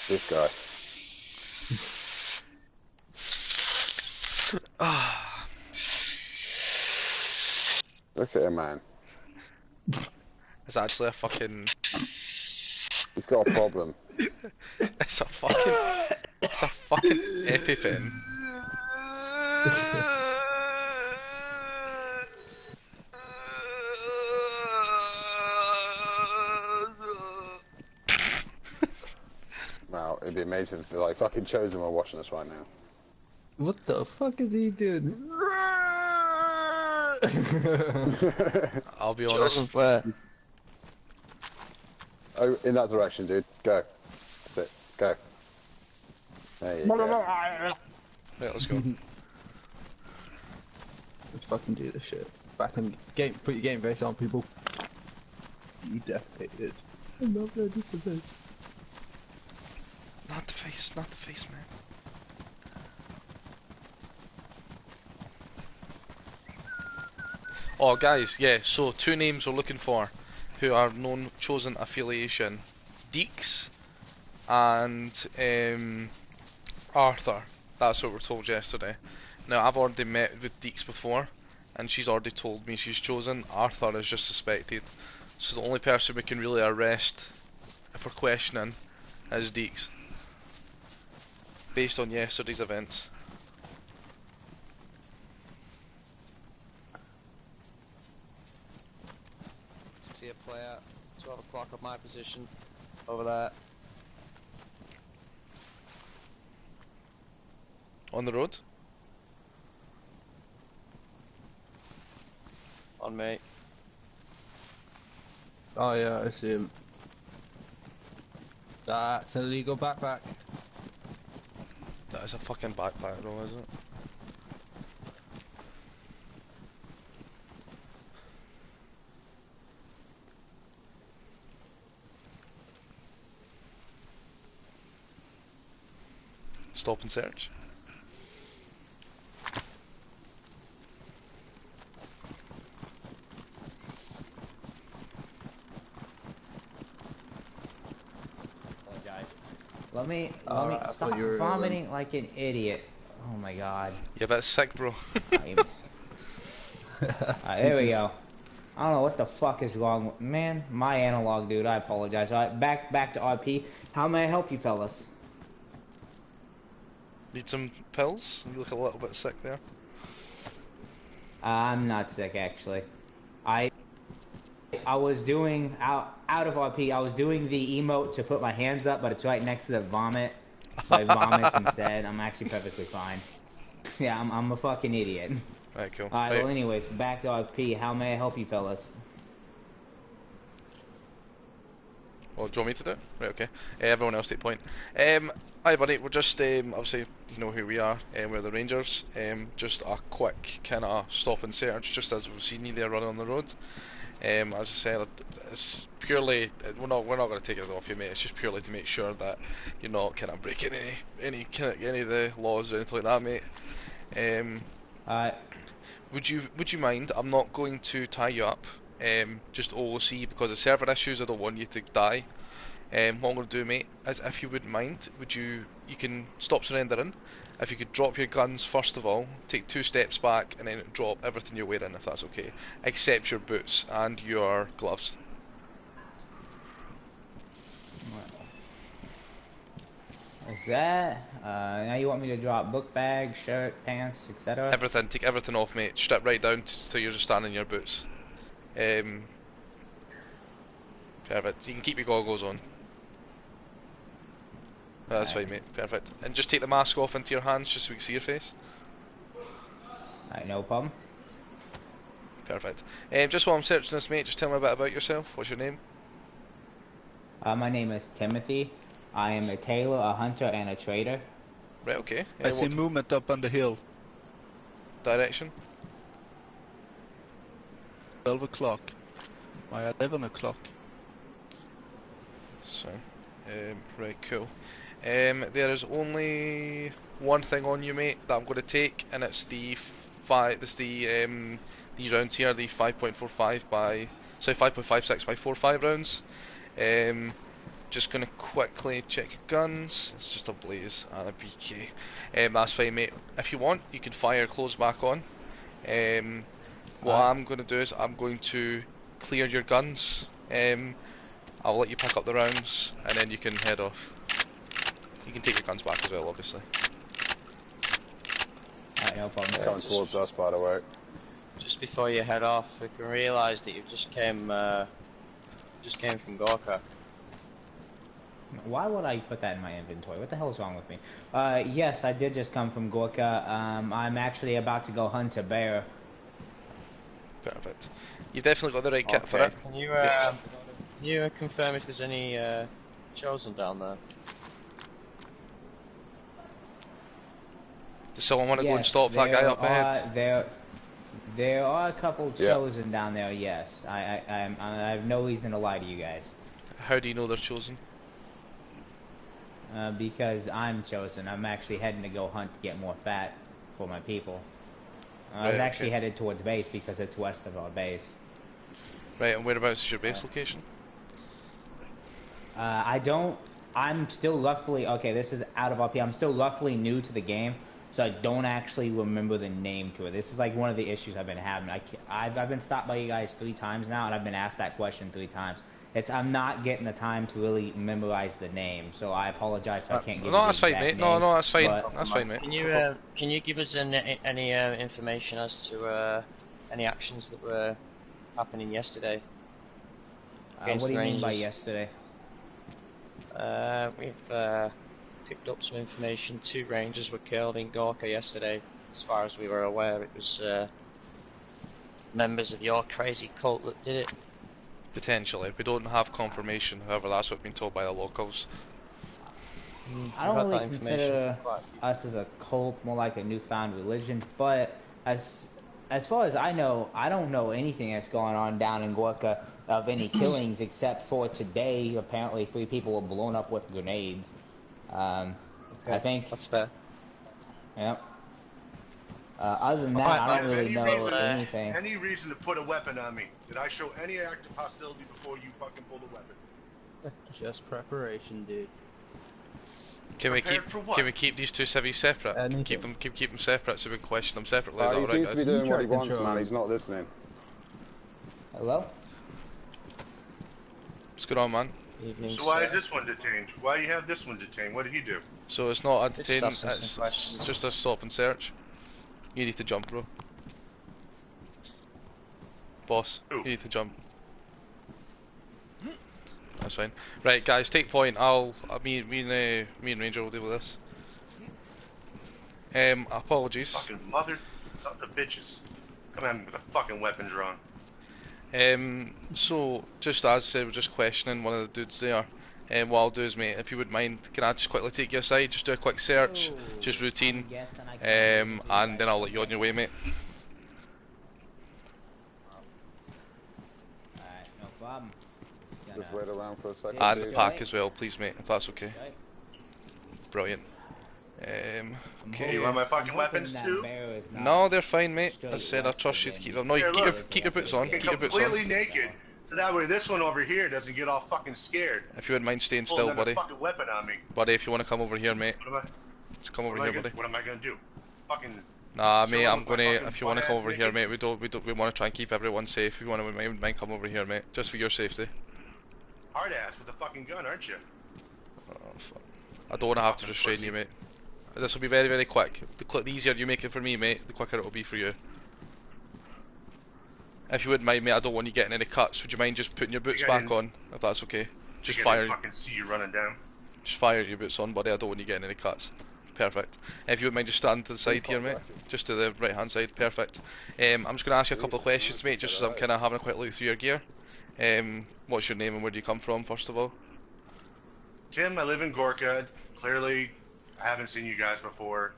This guy. Look at him, man. It's actually a fucking. He's got a problem. It's a fucking. It's a fucking EpiPen. Wow, it'd be amazing if like fucking Chosen were watching us right now. What the fuck is he doing? I'll be honest. Where? Oh, in that direction, dude. Go. Spit. Go. There you go. Right, let's go. Let's fucking do this shit. Back in game. Put your game face on, people. You defecated. I'm not ready for this. Not the face, man. Oh, guys, yeah, so 2 names we're looking for who are known chosen affiliation: Deeks and Arthur. That's what we're told yesterday. Now, I've already met with Deeks before, and she's already told me she's chosen. Arthur is just suspected. So the only person we can really arrest if we're questioning is Deeks, based on yesterday's events. See it play out. 12 o'clock of my position. Over there. On the road? On me. Oh yeah, I see him. That's an illegal backpack. That is a fucking backpack though, is it? Stop and search. Let me I stop thought you were vomiting like an idiot. Oh my god. Yeah, that's sick, bro. Alright, there we go. I don't know what the fuck is wrong with man. My analog, dude. I apologize. Alright, back to RP. How may I help you, fellas? Need some pills? You look a little bit sick there. I'm not sick, actually. I was doing out of RP. I was doing the emote to put my hands up, but it's right next to the vomit, so I vomit instead. I'm actually perfectly fine. Yeah, I'm a fucking idiot. Right, cool. Alright, Right. well, anyways, back to RP. How may I help you, fellas? Well, do you want me to do it? Right, okay. Everyone else take point. Hi buddy, we're just, obviously, you know who we are, we're the Rangers. Just a quick kind of stop and search, just as we've seen you there running on the road. As I said, it's purely, we're not going to take it off you, mate. It's just purely to make sure that you're not kind of breaking any of the laws or anything like that, mate. Alright. Would you mind? I'm not going to tie you up. Just OOC because of server issues. I don't want you to die. What I'm going to do, mate, is if you wouldn't mind, you can stop surrendering. If you could drop your guns first of all, take 2 steps back, and then drop everything you're wearing, if that's okay, except your boots and your gloves. Is that? Now you want me to drop book bag, shirt, pants, etc.? Everything. Take everything off, mate. Strip right down till you're just standing in your boots. Perfect. You can keep your goggles on. That's fine, mate. Perfect. And just take the mask off into your hands just so we can see your face. Alright, no problem. Perfect. Just while I'm searching this, mate, just tell me a bit about yourself. What's your name? My name is Timothy. I am a tailor, a hunter, and a trader. Right, okay. I see What movement up on the hill. direction? 12 o'clock. Why 11 o'clock? So, right, cool. There is only one thing on you, mate, that I'm going to take, and it's the these rounds here, the 5.45 by, sorry, 5.56 by 4.5 rounds. Just gonna quickly check your guns. It's just a blaze and a BK. That's fine, mate. If you want, you can fire close back on. What I'm gonna do is I'm going to clear your guns. I'll let you pick up the rounds, and then you can head off. You can take your guns back as well, obviously. Alright, no problem. It's coming towards us, by the way. Just before you head off, we can realise that you've just came from Gorka. Why would I put that in my inventory? What the hell is wrong with me? Yes, I did just come from Gorka. I'm actually about to go hunt a bear. Perfect. You've definitely got the right kit for it. Can you confirm if there's any chosen down there? Does someone want to go and Yes, stop that guy up ahead? There are a couple chosen down there. Yes, I have no reason to lie to you guys. How do you know they're chosen? Because I'm chosen. I'm actually heading to go hunt to get more fat for my people. I was Right, actually okay. headed towards base because it's west of our base. Right, and whereabouts is your base location? I'm still roughly, okay, this is out of RP. I'm still roughly new to the game, so I don't actually remember the name to it. This is like one of the issues I've been having. I've been stopped by you guys 3 times now, and I've been asked that question 3 times. I'm not getting the time to really memorize the name, so I apologize if I can't give you No, the that's fine, exact mate. name, No, that's fine. but- That's fine, mate. Can you give us any information as to any actions that were happening yesterday? What do you mean by Rangers? yesterday? We've picked up some information. 2 Rangers were killed in Gorka yesterday. As far as we were aware, it was members of your crazy cult that did it. Potentially. We don't have confirmation, however, that's what we've been told by the locals. I don't really consider us as a cult, more like a newfound religion, but as far as I know, I don't know anything that's going on down in Gorka of any killings except for today. Apparently 3 people were blown up with grenades. I think. That's fair. Yep. Other than that, I don't really know anything. Any reason to put a weapon on me? Did I show any act of hostility before you fucking pulled a weapon? Just preparation, dude. Can we Prepared for what? keep these 2 civvies separate? Anything. Keep them separate so we can question them separately. Is that He alright, seems to be guys? doing what he Track wants, control. man. He's not listening. Hello? What's going on, man? Evening, So why sir. is this one detained? Why do you have this one detained? What did he do? So it's not a Just detain, asking some questions. it's just a stop and search. You need to jump, bro. Boss, Who? you need to jump. That's fine. Right, guys, take point. Me and Ranger will deal with this. Apologies. Fucking mother son of bitches. Come at me with the fucking weapon drawn. So, just as I said, we're just questioning one of the dudes there. What I'll do is, mate, if you would mind, can I just quickly take you aside, just do a quick search, just routine, and then I'll let you on your way, mate. Alright, no problem. Just wait around for a second. And the dude. pack as well, please, mate, if that's okay. Right. Brilliant. You want my fucking weapons too? No, they're fine, mate. As I said, I trust you to keep them. No, you Yeah, keep your boots on. Fucking Keep your boots on. completely naked, so that way this one over here doesn't get all fucking scared. If you wouldn't mind staying Pulling still, buddy. a fucking weapon on me. Buddy, if you want to come over here, mate. What am Just come over I here, buddy. what am I gonna do? Fucking. Nah, mate, Show I'm them my gonna. fucking If you want to butt come ass over here, naked? mate, we want to try and keep everyone safe. If you want to mind come over here, mate, just for your safety. Hard ass with a fucking gun, aren't you? Oh, fuck. I don't want to have to restrain you, mate. This will be very, very quick. The easier you make it for me, mate, the quicker it will be for you. If you wouldn't mind, mate, I don't want you getting any cuts. Would you mind just putting your boots think I back didn't- on, if that's okay? Just Think I fire. didn't fucking see you running down. Just fire your boots on, buddy. I don't want you getting any cuts. Perfect. If you wouldn't mind just standing to the side here, mate. Just to the right hand side. Perfect. I'm just going to ask you a couple of questions, mate, just as I'm kind of having a quick look through your gear. What's your name and where do you come from, first of all? Tim, I live in Gorka. Clearly, I haven't seen you guys before.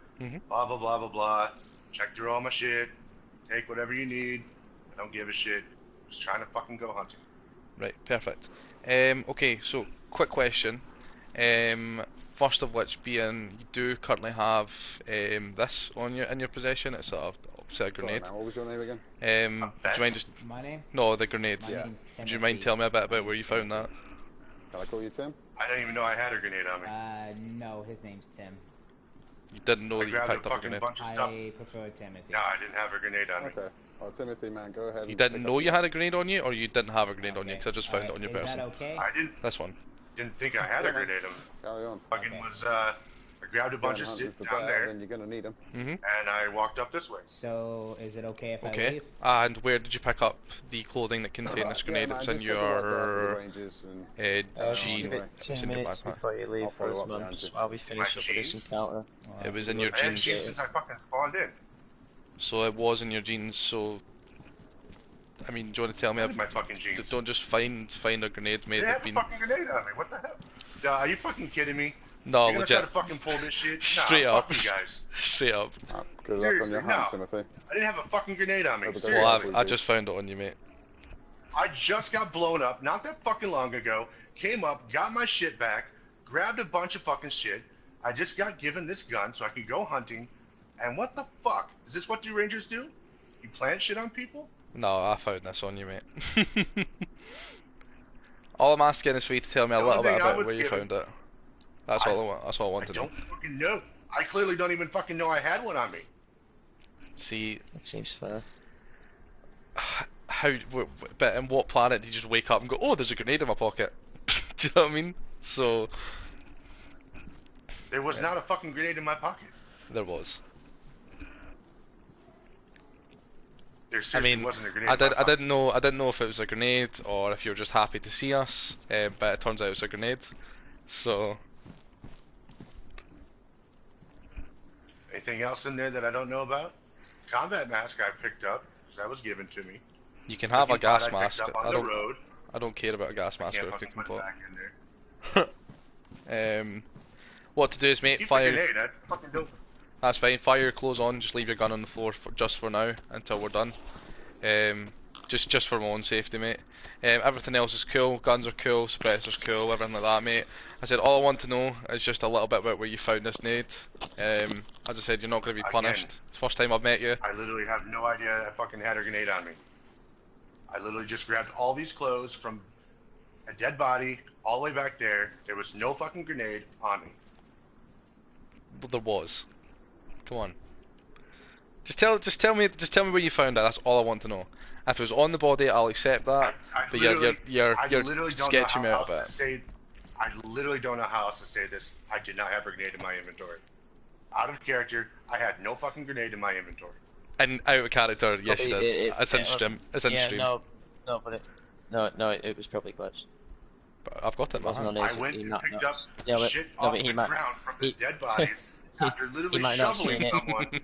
Blah, blah, blah, blah, blah. Check through all my shit. Take whatever you need. I don't give a shit. Just trying to fucking go hunting. Right, perfect. Okay, so quick question. First of which being, you do currently have this on in your possession. It's a set of grenade. Sorry, man, what was your name again? Do you mind just... My name? No, the grenades. My name's Do you mind telling me a bit about where you found that? Can I call you Tim? I didn't even know I had a grenade on me. No, his name's Tim. You didn't know I that you grabbed picked a up a fucking grenade? bunch of stuff. I prefer Timothy. No, I didn't have a grenade on me. Okay. Oh, Timothy, man, go ahead. You and didn't pick know up you had a grenade on you, or you didn't have a grenade on you? Because I just found it on your Is person. that okay? I didn't This one. think I had a grenade on me. Carry on. Fucking was, I grabbed a bunch of Hunting shit for down bear, there, then you're gonna need them. and I walked up this way. So, is it okay if I Okay. leave? And where did you pick up the clothing that contained this grenade? Yeah, It was man, in just look at what your the ranges and jean. anyway. It was in your backpack. before you leave I'll for follow us, up man, behind you. while we finish My up with this jeans? encounter. It was in your I had jeans. jeans since I fucking spawned in. So it was in your jeans. So, I mean, do you want to tell me? Where's my fucking jeans? Don't just find a grenade, mate. They They've have a been fucking grenade on me. What the hell? Are you fucking kidding me? no You're gonna try legit. to fucking pull this shit? Straight nah, up. Fuck you guys. Straight up. Good luck on Seriously, your hunt, no. Timothy. I didn't have a fucking grenade on me. Well, Seriously. Well, I just found it on you, mate. I just got blown up not that fucking long ago. Came up, got my shit back, grabbed a bunch of fucking shit. I just got given this gun so I could go hunting. And what the fuck? Is this what you Rangers do? You plant shit on people? No, I found this on you, mate. All I'm asking is for you to tell me a The little only bit thing I about was where you given- found it. That's all I want. That's all I want I to know. don't fucking know. I clearly don't even fucking know I had one on me. See, That seems fair. but in what planet did you just wake up and go, oh, there's a grenade in my pocket? Do you know what I mean? So, There was not a fucking grenade in my pocket. there was. There I seriously mean, wasn't a grenade. I in my pocket. didn't know if it was a grenade or if you were just happy to see us. But it turns out it was a grenade. So, Anything else in there that I don't know about? Combat mask I picked up, 'cause that was given to me. you can have a Cooking pot gas I mask. picked up on I the don't. road. I don't care about a gas mask Can't or a fucking cooking put it pot. back in there. What to do is, mate, Keep the fire. grenade, I fucking don't. That's fine. Fire your clothes on. Just leave your gun on the floor just for now until we're done. Just for my own safety, mate. Everything else is cool. Guns are cool. Suppressor's cool. Everything like that, mate. I said all I want to know is just a little bit about where you found this nade. As I said, you're not going to be punished. Again. It's the first time I've met you. I literally have no idea I fucking had a grenade on me. I literally just grabbed all these clothes from a dead body all the way back there. There was no fucking grenade on me. Well, there was. Come on. Just tell me where you found it. That's all I want to know. If it was on the body, I'll accept that. But you're literally don't sketching me know out how a else bit. to say. I literally don't know how else to say this. I did not have a grenade in my inventory. Out of character, I had no fucking grenade in my inventory. And out of character, yes, you Probably did. It's in stream. It's in Yeah, stream. no, it was probably glitched. But I've got it in my Wasn't hand. on I his, went he and might picked not. up Yeah, but, shit no, off but the he might. ground from the he- dead bodies after literally might not have shoveling seen it. someone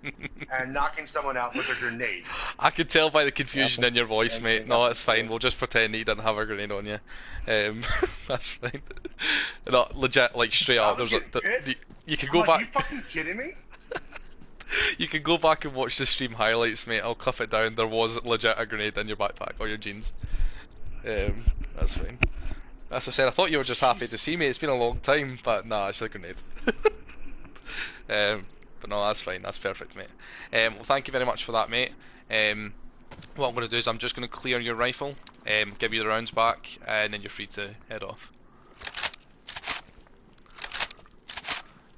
and knocking someone out with a grenade. I could tell by the confusion Yeah, in your voice, same mate. thing, No, yeah. it's fine. We'll just pretend that you didn't have a grenade on you. That's fine. No, legit, like straight I up. was There's getting pissed. you can I'm go like, you back. fucking kidding me? You can go back and watch the stream highlights, mate. I'll clip it down. There was legit a grenade in your backpack or your jeans. That's fine. As I said, I thought you were just happy to see me. It's been a long time, but nah, it's a grenade. But no, that's fine. That's perfect, mate. Well, thank you very much for that, mate. What I'm going to do is I'm just going to clear your rifle, give you the rounds back, and then you're free to head off.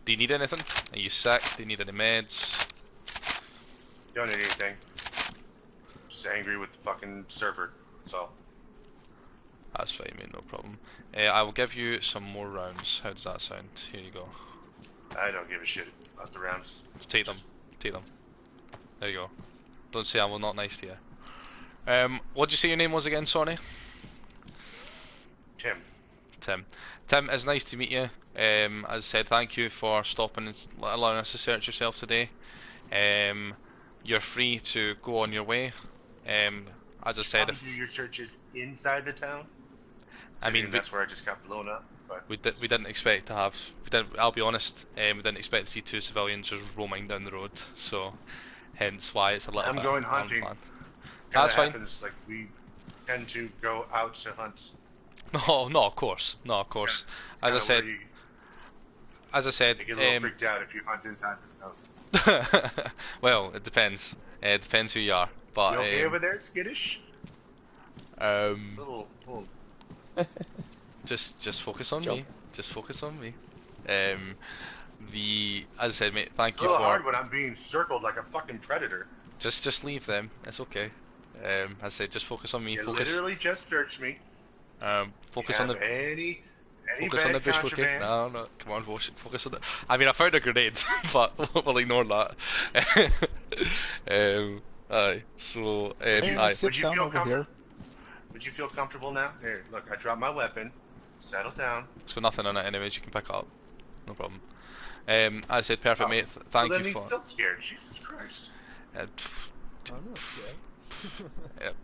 Do you need anything? Are you sick? Do you need any meds? Don't need anything. Just angry with the fucking server. That's all. That's fine, mate. No problem. I will give you some more rounds. How does that sound? Here you go. I don't give a shit about the rounds. Take them. Take them. There you go. Don't say I'm not nice to you. What did you say your name was again, Sonny? Tim. Tim. Tim, it's nice to meet you. As I said, thank you for stopping and allowing us to search yourself today. You're free to go on your way. As I said, do your searches inside the town. I mean, that's where I just got blown up. But we didn't expect to have. I'll be honest. We didn't expect to see 2 civilians just roaming down the road. So, hence why it's a little I'm bit going hunting. unplanned. That's fine. happens, like we tend to go out to hunt. No, of course. Yeah, As I said, you get a little freaked out if you hunt inside the town. well, it depends. It depends who you are. But You okay over there, skittish? Little. Just focus on me. Just focus on me. As I said, mate, thank you It's a for. little hard when I'm being circled like a fucking predator. Just leave them. It's okay. As I said, just focus on me. You Focus. literally just searced me. Focus on the. Any Focus on the bush looking. No, come on, focus on the. I mean, I found a grenade, but we'll ignore that. Aye. So, aye. Would you feel comfortable? Would you feel comfortable now? Here, look, I dropped my weapon. Settle down. It's got nothing on it, anyways. You can pick it up. No problem. As I said, perfect, mate. Thank so you then for. He's still scared. Jesus Christ. I'm not scared.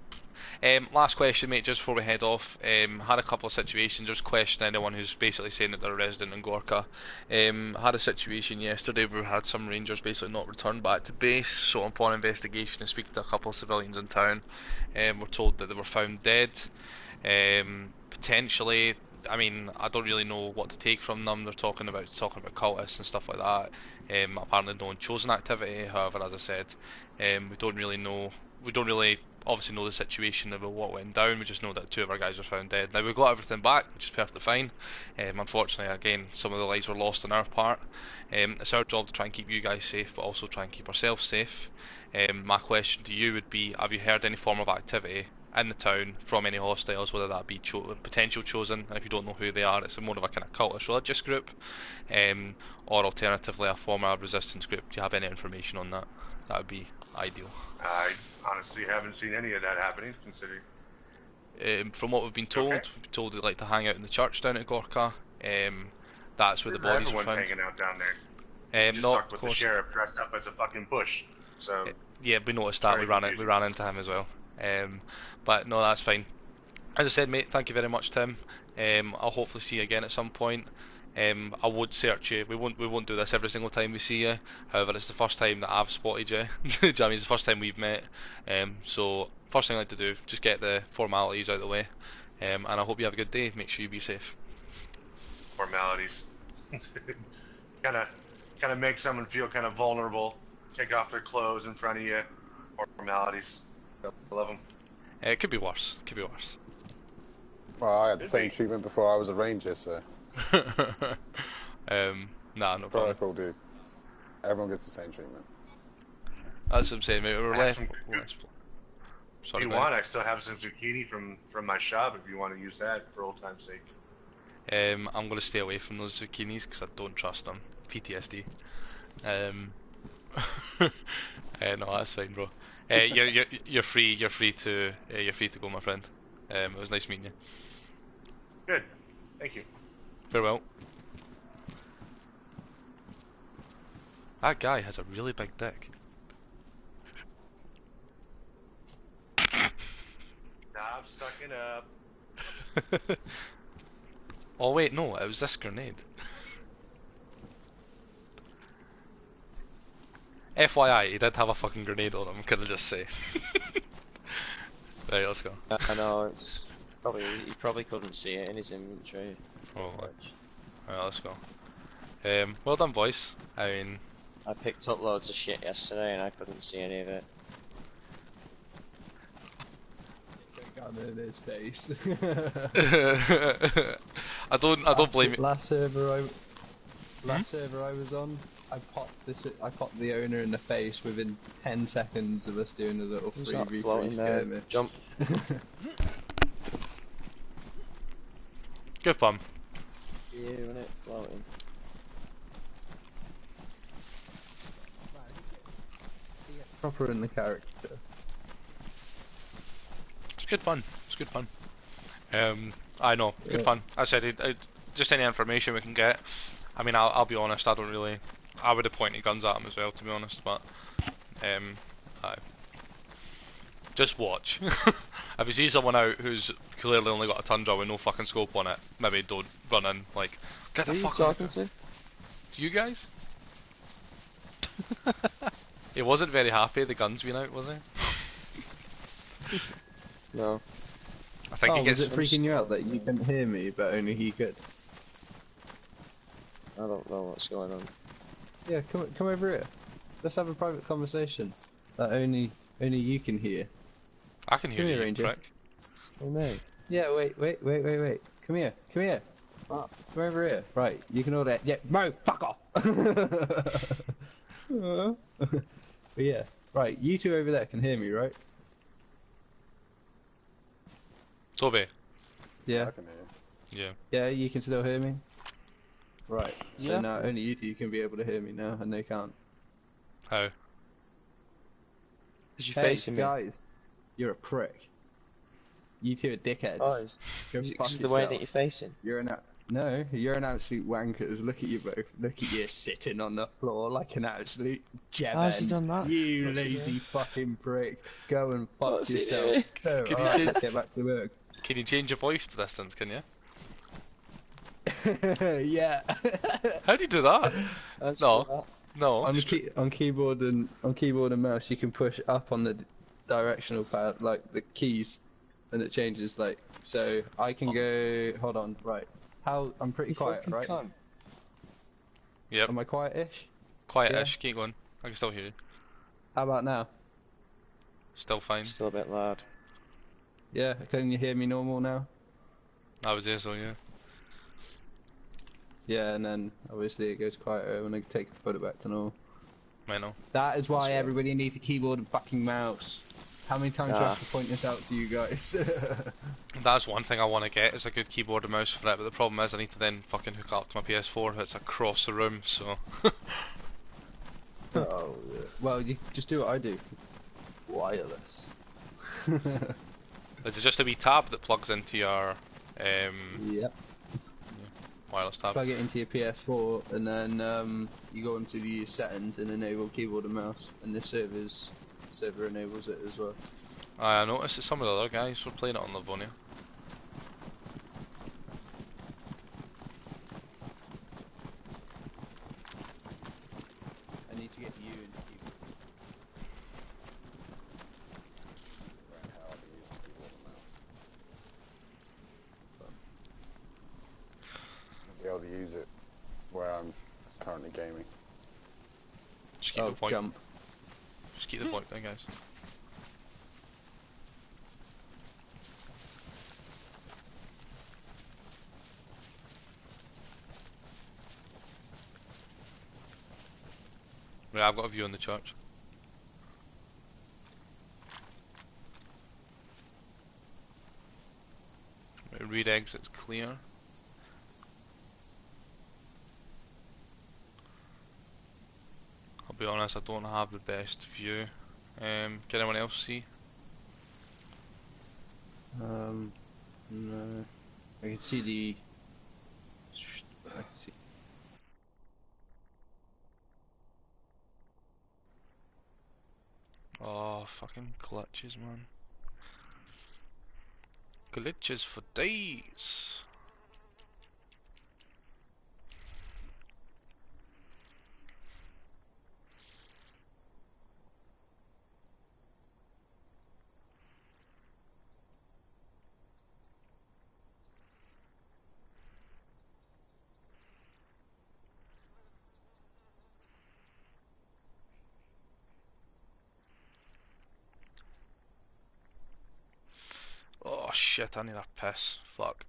Last question, mate, just before we head off. Had a couple of situations. Just question anyone who's basically saying that they're a resident in Gorka. Had a situation yesterday where we had some rangers basically not returned back to base. So upon investigation and speaking to a couple of civilians in town, we're told that they were found dead. Potentially, I mean, I don't really know what to take from them. They're talking about cultists and stuff like that. Apparently no chosen activity. However, as I said, we don't really obviously know the situation about what went down. We just know that 2 of our guys were found dead. Now, we got everything back, which is perfectly fine. Unfortunately, again, some of the lives were lost on our part. It's our job to try and keep you guys safe, but also try and keep ourselves safe. My question to you would be, have you heard any form of activity in the town from any hostiles, whether that be potential chosen, and if you don't know who they are, it's more of a kind of cultist religious group, or alternatively a former resistance group? Do you have any information on that? That would be ideal. I honestly haven't seen any of that happening, considering. From what we've been told, we've been told they like to hang out in the church down at Gorka. That's where the bodies were found. Everyone's hanging out down there. Just Not talked with the sheriff dressed up as a fucking bush. So. Yeah, we noticed that. We ran into him as well. But no, that's fine. As I said, mate, thank you very much, Tim. I'll hopefully see you again at some point. I would search you. We won't do this every single time we see you. However, it's the first time that I've spotted you. Do you know what I mean? It's the first time we've met. So first thing I like to do, just get the formalities out of the way. And I hope you have a good day. Make sure you be safe. Formalities. kind of make someone feel kind of vulnerable. Take off their clothes in front of you. Formalities. I love them. It could be worse. Could be worse. Well, I had the same treatment before I was a ranger, so. Nah, no problem. Protocol, dude. Everyone gets the same treatment. That's what I'm saying, mate. We're left. Sorry, if you want, I still have some zucchini from my shop. If you want to use that for old time's sake. I'm going to stay away from those zucchinis because I don't trust them. PTSD. No, that's fine, bro. You're free. You're free to go, my friend. It was nice meeting you. Good. Thank you. Farewell. That guy has a really big dick. Stop sucking up. Oh wait, no, it was this grenade. FYI, he did have a fucking grenade on him, can I just say. Right, let's go. I know, it's probably, he probably couldn't see it in his inventory. Probably. Alright, let's go. Well done, boys. I mean... I picked up loads of shit yesterday and I couldn't see any of it. Gun in his face. I don't blame you. Last server I was on, I popped the owner in the face within 10 seconds of us doing a little 3v3 skirmish. Jump. Good fun. Yeah, isn't it? Floating. Proper in the character. It's good fun. It's good fun. I know, good fun. I said just any information we can get. I mean, I'll be honest. I don't really. I would have pointed guns at him as well, to be honest. But aye. Just watch. If you see someone out who's clearly only got a tundra with no fucking scope on it, maybe don't run in. Like, get the fuck out. To you guys? He wasn't very happy the guns being out, was he? No. I think he gets. Was it freaking you out that you couldn't hear me, but only he could? I don't know what's going on. Yeah, come over here. Let's have a private conversation that only you can hear. I can hear you, Ranger. prick. Oh no. Yeah, wait. Come here. Ah. Come over here. Right, you can order. Yeah, Mo, fuck off. But yeah, right. You two over there can hear me, right? Toby. Yeah. I can hear you. Yeah. Yeah, you can still hear me. Right. So Yeah. now only you two can be able to hear me now, and they can't. How? Is you Hey, facing me? guys, you're a prick. You two are dickheads. Oh, is Go it fuck 'cause of the way yourself. that you're facing? No, you're an absolute wankers. Look at you both. Look at you sitting on the floor like an absolute How's he jebben. done that? You What's he lazy doing? fucking prick. Go and fuck What's he yourself. doing? So, Can you alright, change- get back to work. Can you change your voice distance? Can you? Yeah. How do you do that? How's No. he done No. on keyboard and mouse, you can push up on the directional pad, like the keys, and it changes. Like, so I can go. Hold on, right? How I'm pretty You quiet, fucking right? cunt. Yep. Am I quiet-ish? Quiet-ish. Keep going. I can still hear you. How about now? Still fine. Still a bit loud. Yeah, can you hear me normal now? I would say so. Yeah. Yeah, and then obviously it goes quieter when I take the photo back to normal. I know. That is why That's right. everybody needs a keyboard and fucking mouse. How many times do I Ah. have to point this out to you guys? That's one thing I want to get is a good keyboard and mouse for it, but the problem is I need to then fucking hook it up to my PS4. It's across the room, so. Oh, yeah. Well, you just do what I do. Wireless. Is it just a wee tab that plugs into your Yep. wireless tab? Plug it into your PS4, and then you go into the settings and enable keyboard and mouse, and the server enables it as well. I noticed that some of the other guys were playing it on Livonia. I need to get you into keyboard. Be able to use it where I'm currently gaming. Just keep Oh, the point. jump. Just keep the point there, guys. Right, I've got a view on the church. Right, read exit's clear. I'll be honest, I don't have the best view. Can anyone else see? No. I can see the. I can see. Oh, fucking glitches, man. Glitches for days. Oh shit, I need a piss. Fuck.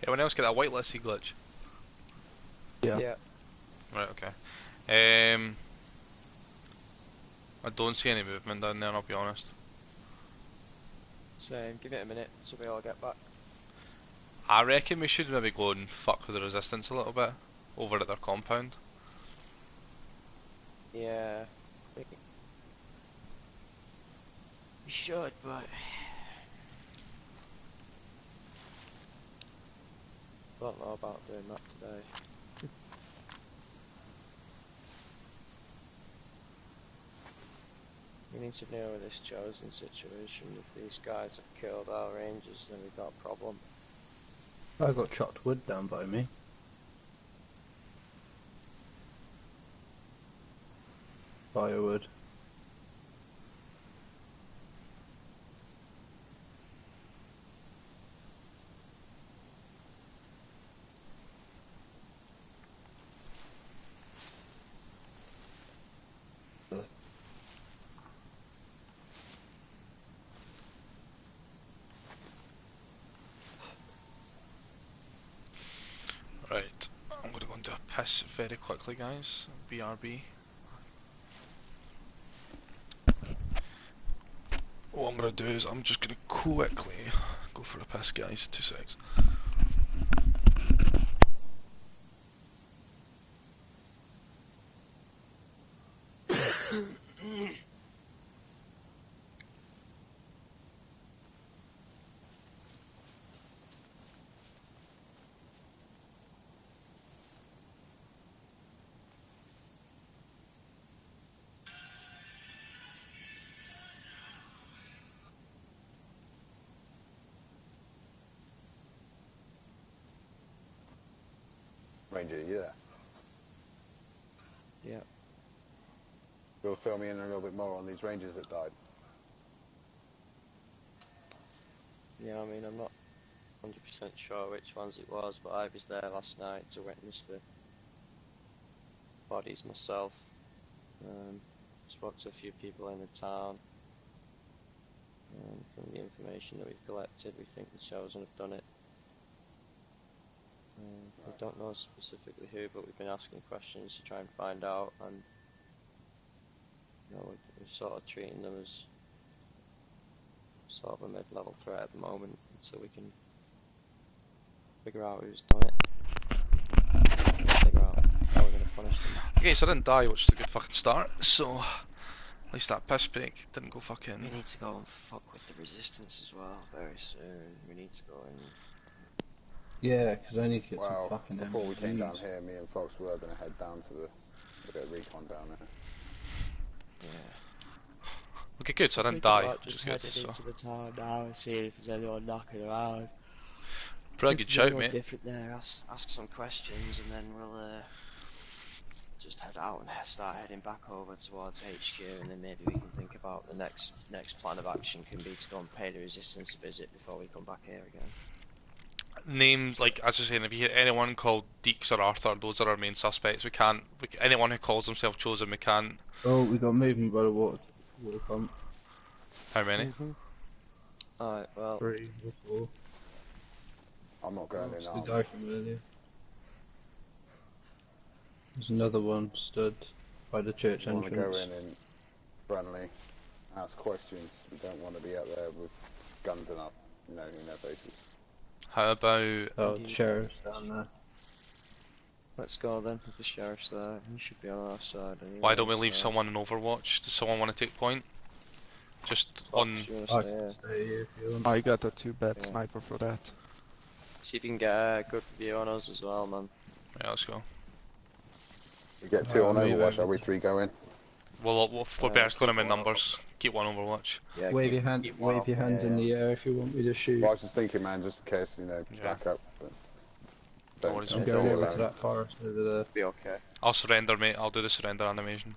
Anyone else get that whitelisted glitch? Yeah. Right, okay. I don't see any movement down there, I'll be honest. Same, give it a minute till we all get back. I reckon we should maybe go and fuck with the resistance a little bit over at their compound. Yeah. We should, but Don't know about doing that today. We need to deal with this chosen situation. If these guys have killed our rangers, then we've got a problem. I got chopped wood down by me. Firewood. Right, I'm gonna go into a piss very quickly, guys. BRB. What I'm gonna do is I'm just gonna quickly go for a piss, guys. 2 secs. Ranger, you there? Yeah. You'll fill me in a little bit more on these rangers that died. Yeah, I mean, I'm not 100% sure which ones it was, but I was there last night to witness the bodies myself. Spoke to a few people in the town. From the information that we've collected, we think the Chosen have done it. We don't know specifically who, but we've been asking questions to try and find out, and you know, we're sort of treating them as sort of a mid-level threat at the moment until we can figure out who's done it. Figure out how we're going to punish them. Okay, so I didn't die, which is a good fucking start. So at least that piss break didn't go fucking. we need to go and fuck with the resistance as well very soon. We need to go and. Yeah, because I need to get Well, some fucking before we came MPs. down here, me and Fox were going to head down to the recon down there. Yeah. Okay, good. So I didn't Think die, about which is just good. heading So into the town now and seeing if there's anyone knocking around. pretty If good there's shout, anyone mate. different there, ask some questions, and then we'll just head out and start heading back over towards HQ, and then maybe we can think about the next plan of action can be to go and pay the resistance a visit before we come back here again. Names like, as I was saying, if you hear anyone called Deeks or Arthur, those are our main suspects. Anyone who calls himself Chosen, we can't. Oh, we got movement by the water pump. How many? Alright, well, 3 or 4. I'm not going in It's the armed. guy from earlier. There's another one stood by the church We want to entrance. go in and friendly, ask questions. We don't want to be out there with guns in their faces. How about Oh, the sheriff's down there. let's go then. If the sheriff's there, he should be on our side anyway. why don't we leave so- someone in Overwatch? Does someone want to take point? Just Fox, on. you wanna I stay can here? stay here if you want. I got a 2-bed Yeah. sniper for that. See if you can get a good view on us as well, man. Yeah, let's go. We get 2 on maybe Overwatch, I- are we 3 going? We're better going them in keep one numbers. Keep one Overwatch. Yeah, Wave keep- your hand, keep one wave up, your hands yeah, in yeah. the air if you want me to shoot. Well, I was just thinking, man, just in case, Yeah. back up. But No worries. I'm don't going go over to alone. that forest over there. Be okay. I'll surrender, mate. I'll do the surrender animation.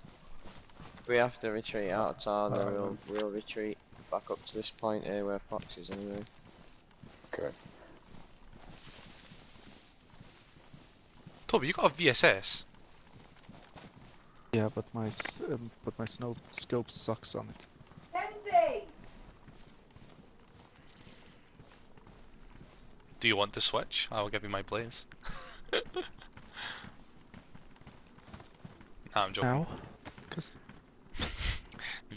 If we have to retreat out of town, then Alright, we'll retreat back up to this point here where Fox is anyway. Okay. Toby, you got a VSS? Yeah, but my snow scope sucks on it. Do you want to switch? I will give you my blaze. Nah, I'm joking. How? Cause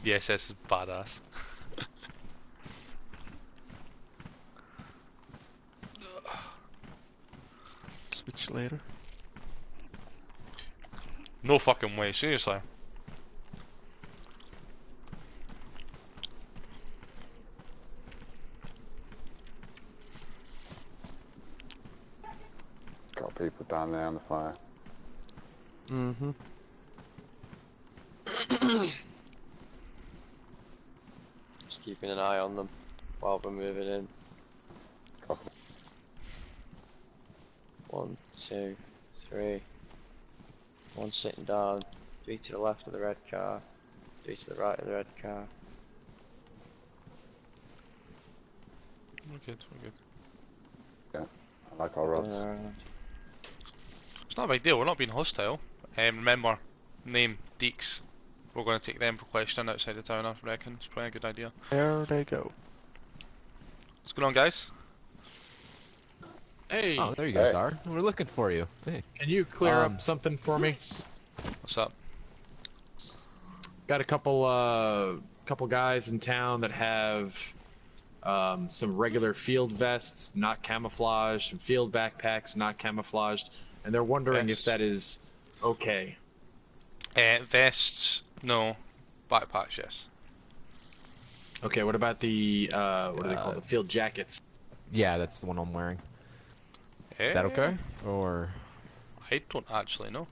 VSS is badass. switch later. No fucking way, seriously. Got people down there on the fire. Mm-hmm. Just keeping an eye on them while we're moving in. Copy. 1, 2, 3. 1 sitting down. 3 to the left of the red car. 3 to the right of the red car. We're good, we're good. Yeah, I like our rods. It's not a big deal, we're not being hostile. Remember, name, Deeks. We're going to take them for questioning outside the town, I reckon. It's probably a good idea. There they go. What's going on, guys? Hey! Oh, there you guys are. We're looking for you. Hey. Can you clear up something for me? What's up? Got a couple guys in town that have some regular field vests, not camouflaged, some field backpacks, not camouflaged, and they're wondering if that is okay. Vests, no. Backpacks, yes. Okay, what about the, what do they call the field jackets? Yeah, that's the one I'm wearing. Is that okay? Or I don't actually know.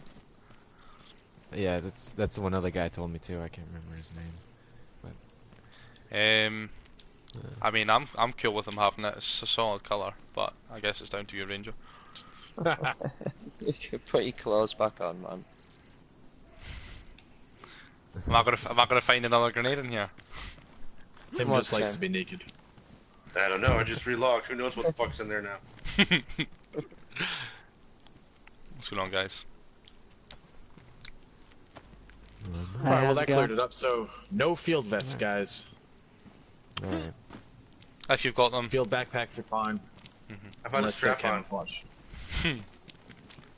yeah, that's the one other guy told me too. I can't remember his name. But I mean, I'm cool with them having it. It's a solid colour, but I guess it's down to you, Ranger. You should put your clothes back on, man. Am I gonna find another grenade in here? Tim just likes to be naked. I don't know, I just relogged. Who knows what the fuck's in there now? What's going on, guys? Alright, well that cleared it up, so no field vests, guys. Alright. If you've got them. Field backpacks are fine. I found a strap on. Camouflaged.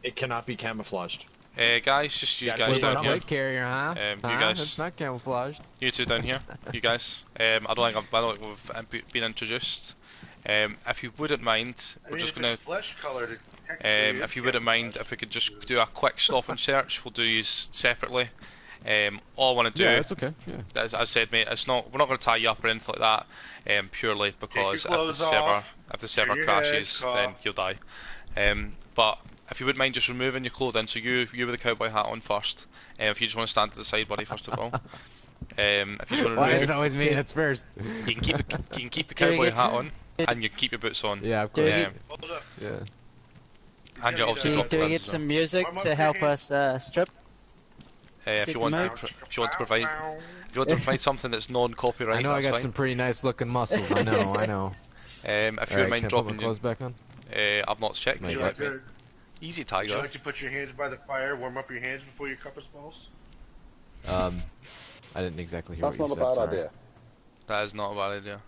It cannot be camouflaged. Guys, just you Yeah, guys it's down not here. Weight carrier, huh? You guys. It's not camouflaged. You two down here. You guys. I don't think we've been introduced. If you wouldn't mind, we're just gonna. Flesh colored. If you wouldn't mind, if we could just do a quick stop and search, we'll do these separately. All I want to do. Yeah, that's okay. Yeah. As I said, mate, it's not. We're not going to tie you up or anything like that. Purely because if the server crashes, then you'll die. But if you wouldn't mind just removing your clothing, so you with the cowboy hat on first. If you just want to stand to the side, buddy, first of all. If you just want to Why remove, is it always me that's first? you can keep the cowboy hat on, and you can keep your boots on. Yeah, of course. Yeah. And you also drop Do we get some music to help us strip? if you want to provide something that's non-copyright, I know I got fine. some pretty nice looking muscles. I know, I know. If you Alright, mind can I dropping put my clothes back on? I've not checked. Would you like to, Easy, would Tiger. you like to put your hands by the fire, warm up your hands before your cup of smells? I didn't exactly hear That's what you not said. a bad Sorry. idea. That is not a bad idea.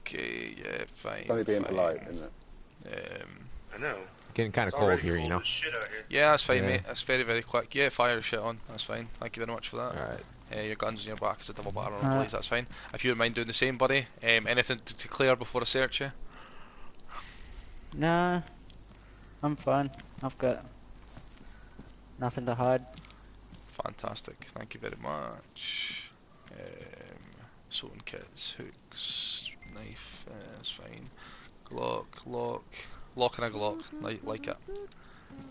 Okay, yeah, fine. It's only being fine. polite, isn't it? I know. Getting kind of It's cold already here, you cold know. as shit out here. Yeah, that's fine, Yeah. mate. That's very, very quick. Yeah, fire the shit on. That's fine. Thank you very much for that. Alright. Your guns in your back is a double barrel on, please. That's fine. If you wouldn't mind doing the same, buddy. Anything to declare before I search you? Nah, I'm fine. I've got nothing to hide. Fantastic. Thank you very much. Sewing kits, hooks, knife. That's fine. Glock. Lock and a Glock. Like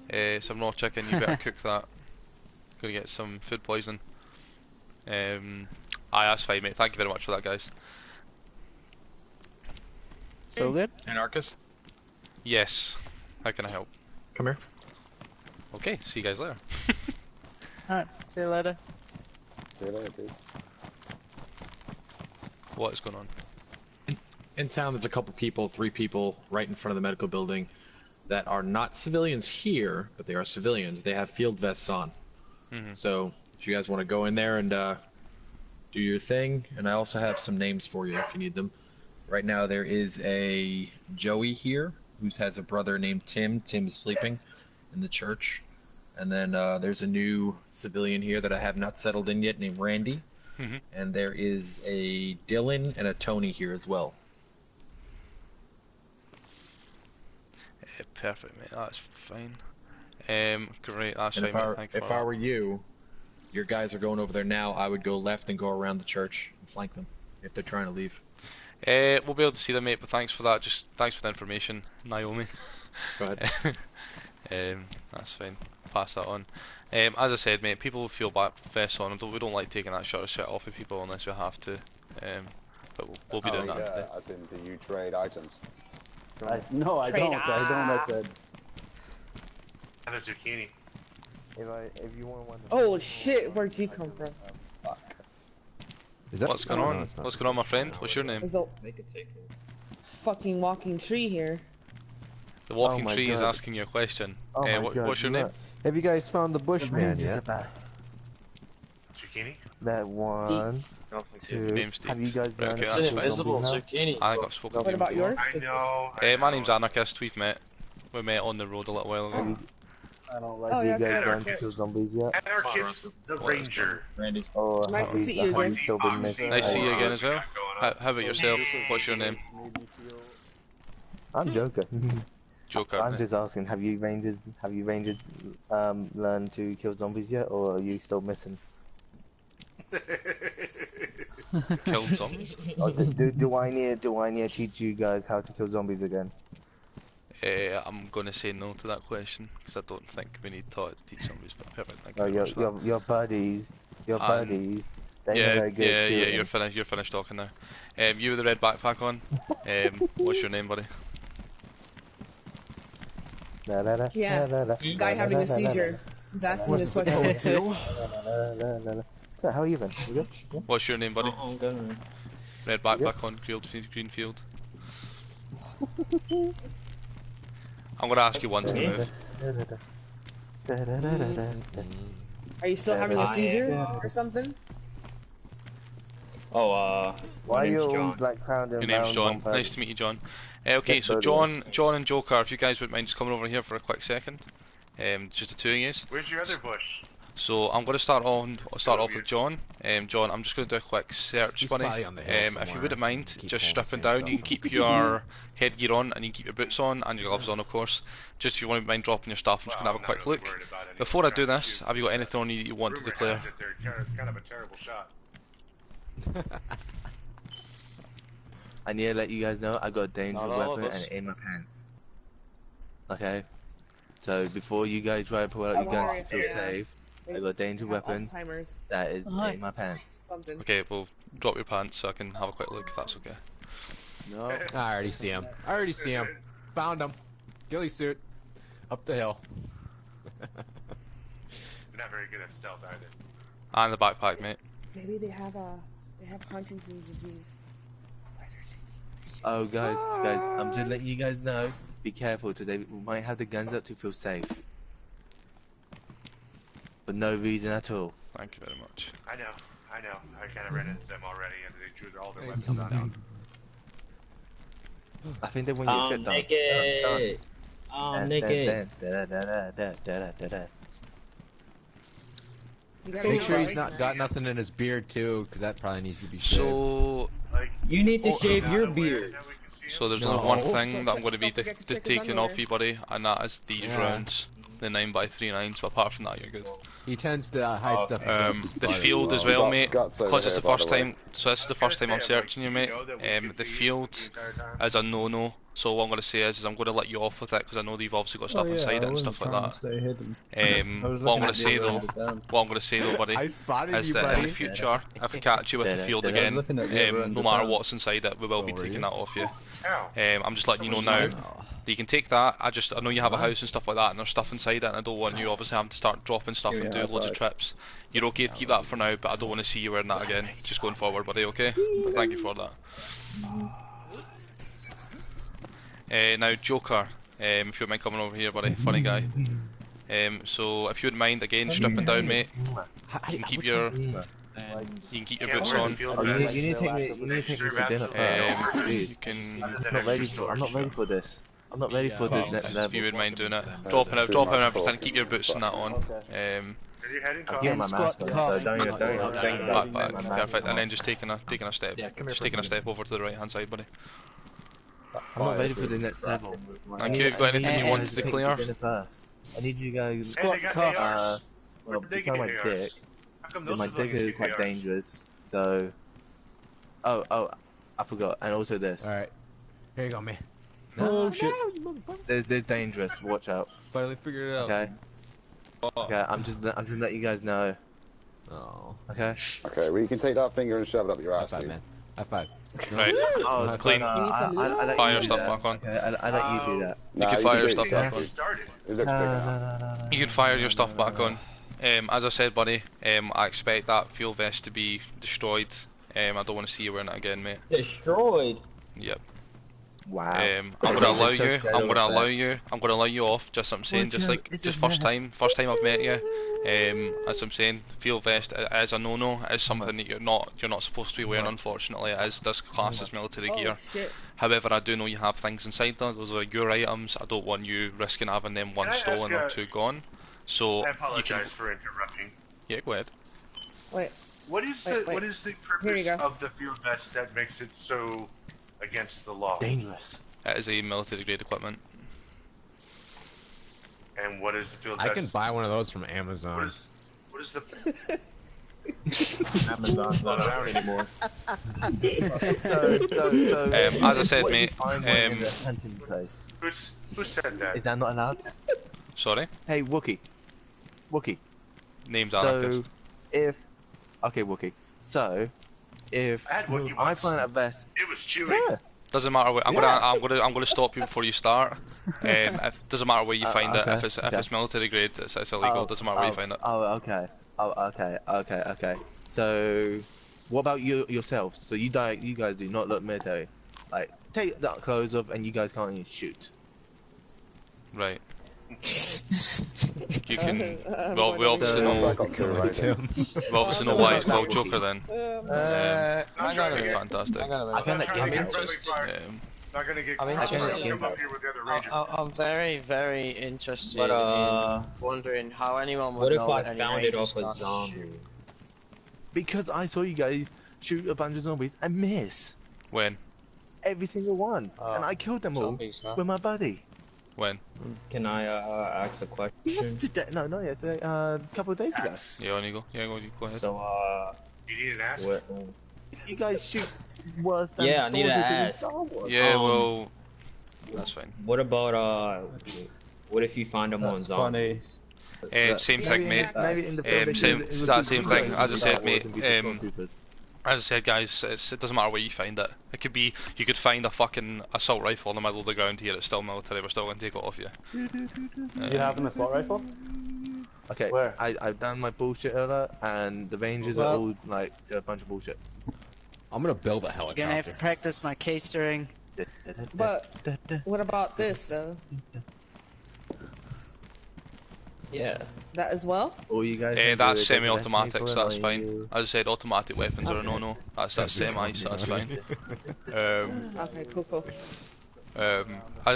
it. Some raw chicken. You better cook that. Gonna get some food poisoning. Aye, that's fine, mate. Thank you very much for that, guys. So good? Anarchist? Yes. How can I help? Come here. Okay, see you guys later. Alright, see you later. See you later, dude. What is going on? In town, there's a couple people, 3 people, right in front of the medical building that are not civilians here, but they are civilians. They have field vests on. So, if you guys want to go in there and do your thing, and I also have some names for you if you need them. Right now there is a Joey here who has a brother named Tim. Tim is sleeping in the church. And then there's a new civilian here that I have not settled in yet named Randy. Mm-hmm. And there is a Dylan and a Tony here as well. Perfect, mate. That's fine. Great. That's And fine, mate. if I were you, your guys are going over there now, I would go left and go around the church and flank them if they're trying to leave. We'll be able to see them, mate, but thanks for that. Just thanks for the information, Naomi. Go ahead. That's fine. Pass that on. As I said, mate, people will feel bad fess on them. We don't like taking that sort of shit off of people unless we have to. But we'll be doing that today. As in, do you trade items? No, I don't. I said. And a zucchini. If you want one. Oh shit! Where'd you come from? Is that What's going on? What's going on, my friend? What's your name? There's a fucking walking tree here. The walking my tree is God. asking you a question. Oh my God, What's your name? look. Have you guys found the Bushman yet? Zucchini? That one, Your name's Have you Deeks. guys Right, done okay, it? that's fine. Invisible zucchini. I think I've spoken to What you about before. yours? I know. My name's Anarchist. We've met. We met on the road a little while ago. I don't like. Oh, Have yeah, you guys that's done right. to kill zombies yet? Anarchist, the Ranger. Randy. Or Nice to see you have again. you still been missing? Nice to see you again as well. Going How about yourself? What's your name? I'm Joker. Joker. I'm just asking, have you Rangers learned to kill zombies yet, or are you still missing? Killed zombies? Or do I need to teach you guys how to kill zombies again? I'm gonna say no to that question because I don't think we need TOTS to teach zombies. But perfect, thank you. Oh, very much for that. your buddies, they Yeah, know they're good yeah, shooting. you're finished. You're finished talking now. You with the red backpack on. What's your name, buddy? Yeah. Guy having a seizure. He's asking this question. So how are you then? You good? Yeah? What's your name, buddy? I'm good. Red backpack on. Greenfield. I'm gonna ask you once to move. Are you still having a seizure or something? Why are you all like crowned and Your name's bound John. on purpose? Nice to meet you, John. Okay, Yes, so buddy. John and Joker, if you guys wouldn't mind just coming over here for a quick second, just the two of you. Where's your other bush? So I'm going to start off with John. John, I'm just going to do a quick search, He's buddy. probably on the hill If you somewhere. wouldn't mind, Keep just pulling the stripping same down. stuff. You can keep your headgear on and you can keep your boots on and your gloves on, of course. Just if you wouldn't mind dropping your stuff, I'm just going to have a quick look. Before I do this, have you got anything on you that you want to Rumor declare? has it they're kind of a terrible shot. I need to let you guys know I got a dangerous Not all of weapon us. and it in my pants. Okay? So before you guys try to pull out I'm your guns worried to feel if safe, I got a dangerous have weapon Alzheimer's. that is Hi. in my pants. Something. Okay, well, drop your pants so I can have a quick look if that's okay. No. I already see him. Found him. Ghillie suit. Up the hill. We're not very good at stealth either. And the backpack, mate. Maybe they have Huntington's disease. Oh guys, I'm just letting you guys know, be careful today, we might have the guns up to feel safe. For no reason at all. Thank you very much. I know. I kind of ran into them already, and they drew all their weapons out. I think they want you to shut down. naked. I'm naked. Make sure he's not got nothing in his beard too, because that probably needs to be shaved. So, You need to shave your beard. So there's No. only one thing that I'm going to be Don't forget to check his taking underwear. off you, buddy, and that is these Yeah. rounds, the 9x39. So apart from that, you're good. He tends to hide stuff inside his The body field as well. well, mate, Guts over because it's the here, by first the way. time. So this is the first time I'm searching you, mate. The field is a no-no. So what I'm going to say is I'm going to let you off with it because I know that you've obviously got stuff inside it and stuff like that. Stay hidden. What I'm going to say though, buddy, I spotted is you, that in buddy. the future, if we catch you with the field I was again, looking at the other end no of matter town. what's inside it, we will be Oh, were taking you? that off you. Ow. I'm just letting you know now that you can take that. I know you have a house and stuff like that, and there's stuff inside it, and I don't want you obviously having to start dropping stuff Give me and a do high loads of five. trips. You're okay to keep that for now, but I don't want to see you wearing that again. Just going forward, buddy. Okay? But thank you for that. Now Joker, if you wouldn't mind coming over here, buddy, funny guy. So if you wouldn't mind again stripping down, mate. You can keep your You can keep your Can't boots wear the on. field Oh, you vest. need to take me to dinner first. You Jeez. can. I'm not ready for. I'm not ready for this. I'm not ready for this next If level. you would mind doing it, There's dropping too everything, much talk. keep your boots and that on. Are you heading I'm to getting my mask on, so don't think about Back, my mask perfect, and on. then just taking a step, just taking a step over to the right hand side, buddy. I'm not ready for the next level. Thank you. Have you got anything you wanted to clear? I need you guys. Hey, they got ARs. Well, Where did they because my get dick, ARs? How come those my dick civilians is get quite ARs? dangerous. So, oh, I forgot, and also this. All right, here you go, man. Oh shit! There's dangerous. Watch out. Finally figured it out. Okay. Okay, I'm just letting you guys know. Oh. Okay. Okay, well you can take that finger and shove it up your ass, High five, dude. man. High five. Right. Oh, Clean. I let Fire you do stuff that. back on. Okay, I let you do that. You can fire your stuff it. back on. It looks big enough. You can fire your stuff back on. As I said, buddy, I expect that fuel vest to be destroyed. I don't want to see you wearing it again, mate. Destroyed. Yep. Wow. I'm gonna allow you. I'm gonna allow you off. Just what I'm saying. Just first time I've met you. As I'm saying, field vest is a no-no. It is something that you're not supposed to be wearing. Unfortunately, it is this class as military gear. Shit. However, I do know you have things inside there. Those are your items. I don't want you risking having them one stolen or two gone. So I you apologize can. for interrupting. Yeah, go ahead. Wait. What is the purpose of the field vest that makes it so against the law? Dangerous. It is a military grade equipment. And what is the field I vest? can buy one of those from Amazon. What is the Amazon's not around anymore. So, as I said, what if you mate. find one in the hunting place? Who said that? Is that not allowed? Sorry. Hey, Wookie. Name's So, anarchist. okay, Wookie. So, if I had Wookie I once. find a vest, It was chewy. yeah. Doesn't matter where. I'm gonna stop you before you start. Doesn't matter where you find it. okay, If it's military grade, it's illegal. Doesn't matter where you find it. Okay. So, what about yourselves? So you guys do not look military. Like, take that clothes off, and you guys can't even shoot. Right. You can. Well, we obviously know. We obviously know why it's called Joker then. Fantastic. I can let Game Not gonna get. I mean, I'm I gonna come up here with the other Rangers. I'm very, very interested But, in wondering how anyone would What if know I any found it Rangers off a can't zombie? shoot. Because I saw you guys shoot a bunch of zombies and miss When? every single one, and I killed them all Zombies, huh? with my buddy. When? Can I ask a You question? just did that. No, not yet. A couple of days ago. Yeah, on you go. Yeah, go ahead. So You need an ass? what? You guys shoot worse than Yeah, I need soldiers an in ask. Star Wars. Yeah, well, that's fine. What about what if you find them on That's zombies? Same thing, mate. Maybe in the film they Same, did it that would same be thing. great As I if said, Star Wars mate. and be the stormtroopers. As I said, guys, it doesn't matter where you find it. It could be you could find a fucking assault rifle in the middle of the ground here. It's still military. We're still going to take it off you. You have an assault rifle? Okay, Where? I've done my bullshit alert, and the Rangers are all like a bunch of bullshit. I'm gonna build a I'm helicopter. gonna have to practice my case steering. But what about this though? Yeah. That as well? All you guys. That's semi-automatic, so that's fine. As I said, automatic weapons are a no-no. That's semi, so that's fine. Okay, cool. As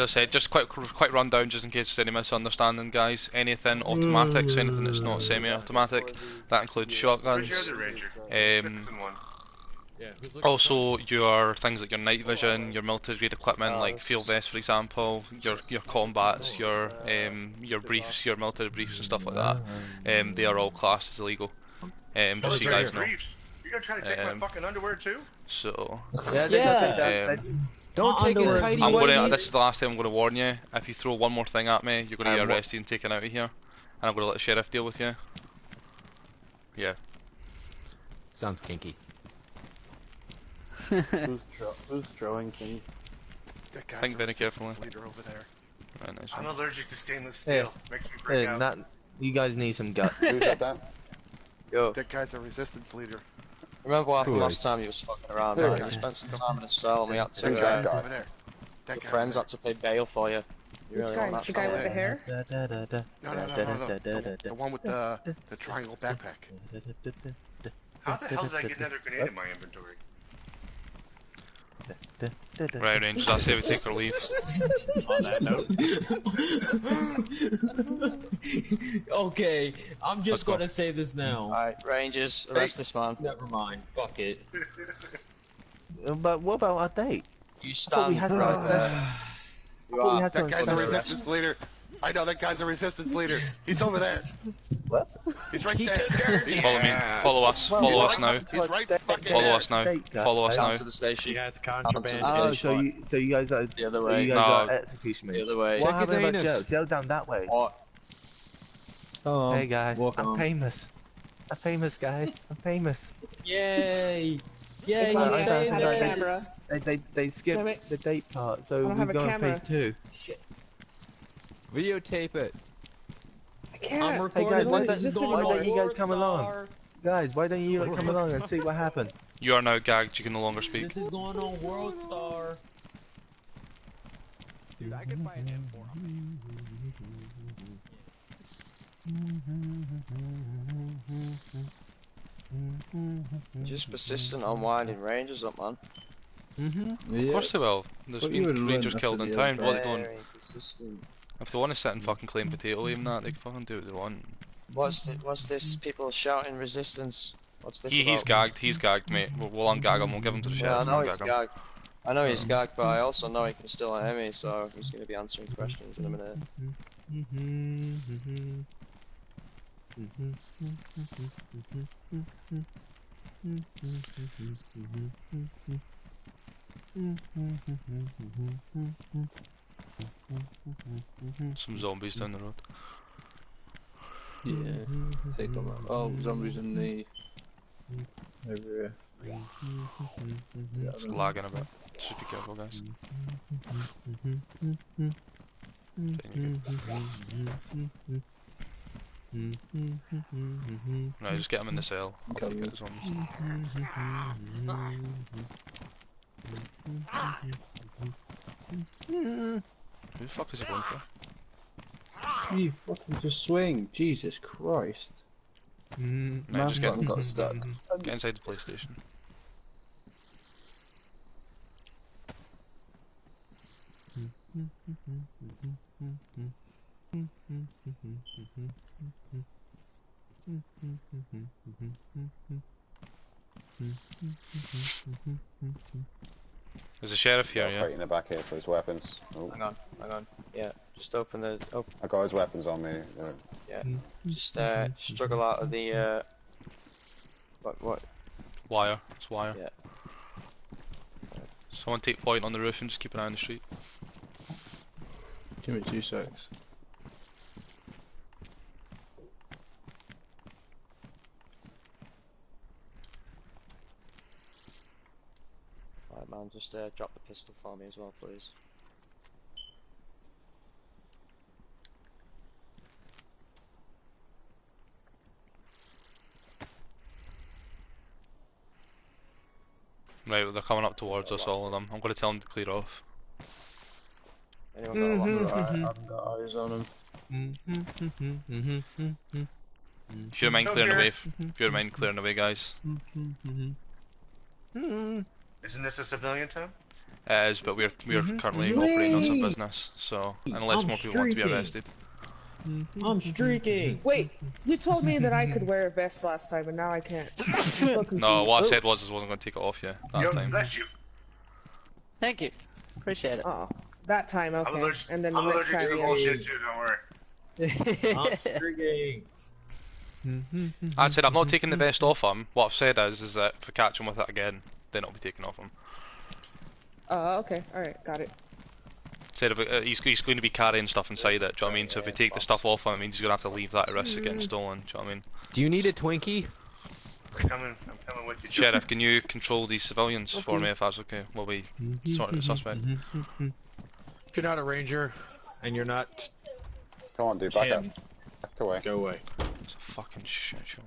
I said, just quick rundown, just in case there's any misunderstanding, guys. Anything automatic, so anything that's not semi-automatic, that includes shotguns. Where's your other Ranger? Dixon one. Also, your things like your night vision, your military grade equipment, like field vests, for example, your combats, your briefs, your military briefs and stuff like that. They are all classed as illegal. Just so you guys know. Briefs? You're gonna try to take my fucking underwear too? So. Don't take his tidy whities. This is the last time I'm gonna warn you. If you throw one more thing at me, you're gonna get arrested and taken out of here, and I'm gonna let the sheriff deal with you. Yeah. Sounds kinky. Who's throwing things? Think very carefully. Leader over there. Right, nice I'm one. allergic to stainless steel. Makes me break out. That, you guys need some guts. Who's that down? Yo. That guy's a resistance leader. Remember what happened Cool. last time you was fucking around, There man? you You go. spent some time in a cell and we had to, Who's that guy? Over there. That your guy friends over had to pay bail for you. You Which really guy? want The that guy fella. with the hair? there. No. The one with the triangle backpack. How the hell did I get another grenade in my inventory? Right, Rangers, I say we take our leave. On that note. Okay, I'm just gonna say this now. Alright, Rangers, arrest this man. Never mind. Fuck it. But what about our date? You stand right there. That guy's a resistance leader. I know that guy's a resistance leader. He's over there. What? He's right there. Follow me. Follow us. Follow us now. He's right fucking Follow there. us now. Follow us now. To the station. You guys contraband. Oh, so you guys are the other so way. you guys are executioners. The other way. What Check his happened about anus. Joe? Joe down that way. What? Hey guys, walk I'm on. famous. I'm famous, guys. I'm famous. Yay! Yay! I don't You saved have a us. camera. They Damn skipped it. the date part, so I don't we have a go on camera. phase 2. Videotape it. I can't. I'm Hey recording. guys, why This is don't going on you guys come World along? Star. Guys, why don't you come along and see what happened? You are now gagged. You can no longer speak. This is going on World Star. Dude, I can buy an M4. Just persistent on winding Rangers up, man. Of course they will. There's But you been would Rangers run killed after in the town. other What they don't. Very persistent. If they want to sit and fucking claim potato even that, they can fucking do what they want. What's this? People shouting resistance. What's this He's about? gagged. He's gagged, mate. We'll ungag him. We'll give him to the Yeah, I sheriff. know and he's ungag him. gagged. I know he's gagged, but I also know he can still hear me, so he's going to be answering questions in a minute. Some zombies down the road. Yeah, they don't know. Oh, zombies in the over here. It's lagging a bit. Just be careful, guys. No, just get him in the cell. I'll take out the zombies. Who the fuck is he going for? You fucking just swing, Jesus Christ! No, just get, got stuck. get inside the PlayStation. There's a sheriff here, Got a yeah? crate in the back here for his weapons. Oh. Hang on. Yeah, just open the. Oh, I got his weapons on me. yeah. Just struggle out of the. What? Wire. It's wire. Yeah. Someone take point on the roof and just keep an eye on the street. Give me 2 secs. Alright, man. Just drop the pistol for me as well, please. Right, well, they're coming up towards us, all of them. I'm going to tell them to clear off. Anyone got a lock? Right, I haven't got eyes on him. If you don't mind clearing away, if you don't mind clearing away, guys. Isn't this a civilian town? It is, but we're currently operating on some business, so unless more people want to be arrested. I'm streaking. Wait, you told me that I could wear a vest last time, and now I can't. I'm so confused. No, what I said was I wasn't going to take it off yet that time. Bless you. Thank you. Appreciate it. Oh, that time, I'm okay. allergic, And then the I'm next allergic time, to the yeah. bullshit too, don't worry. I'm streaking. I said I'm not taking the vest off him. What I've said is that if I catch him with it again, then it'll be taken off him. Oh, okay, alright, got it. Said if he's going to be carrying stuff inside it, do you know what I mean? So if we take the stuff off him, it means he's going to have to leave that at risk of getting stolen, do you know what I mean? Do you need a Twinkie? I'm coming with you. Sheriff, can you control these civilians for me if that's okay? While we sort the suspect. If you're not a ranger, and you're not Come on, dude, back up. Tim, Back away. go away. It's a fucking shit show,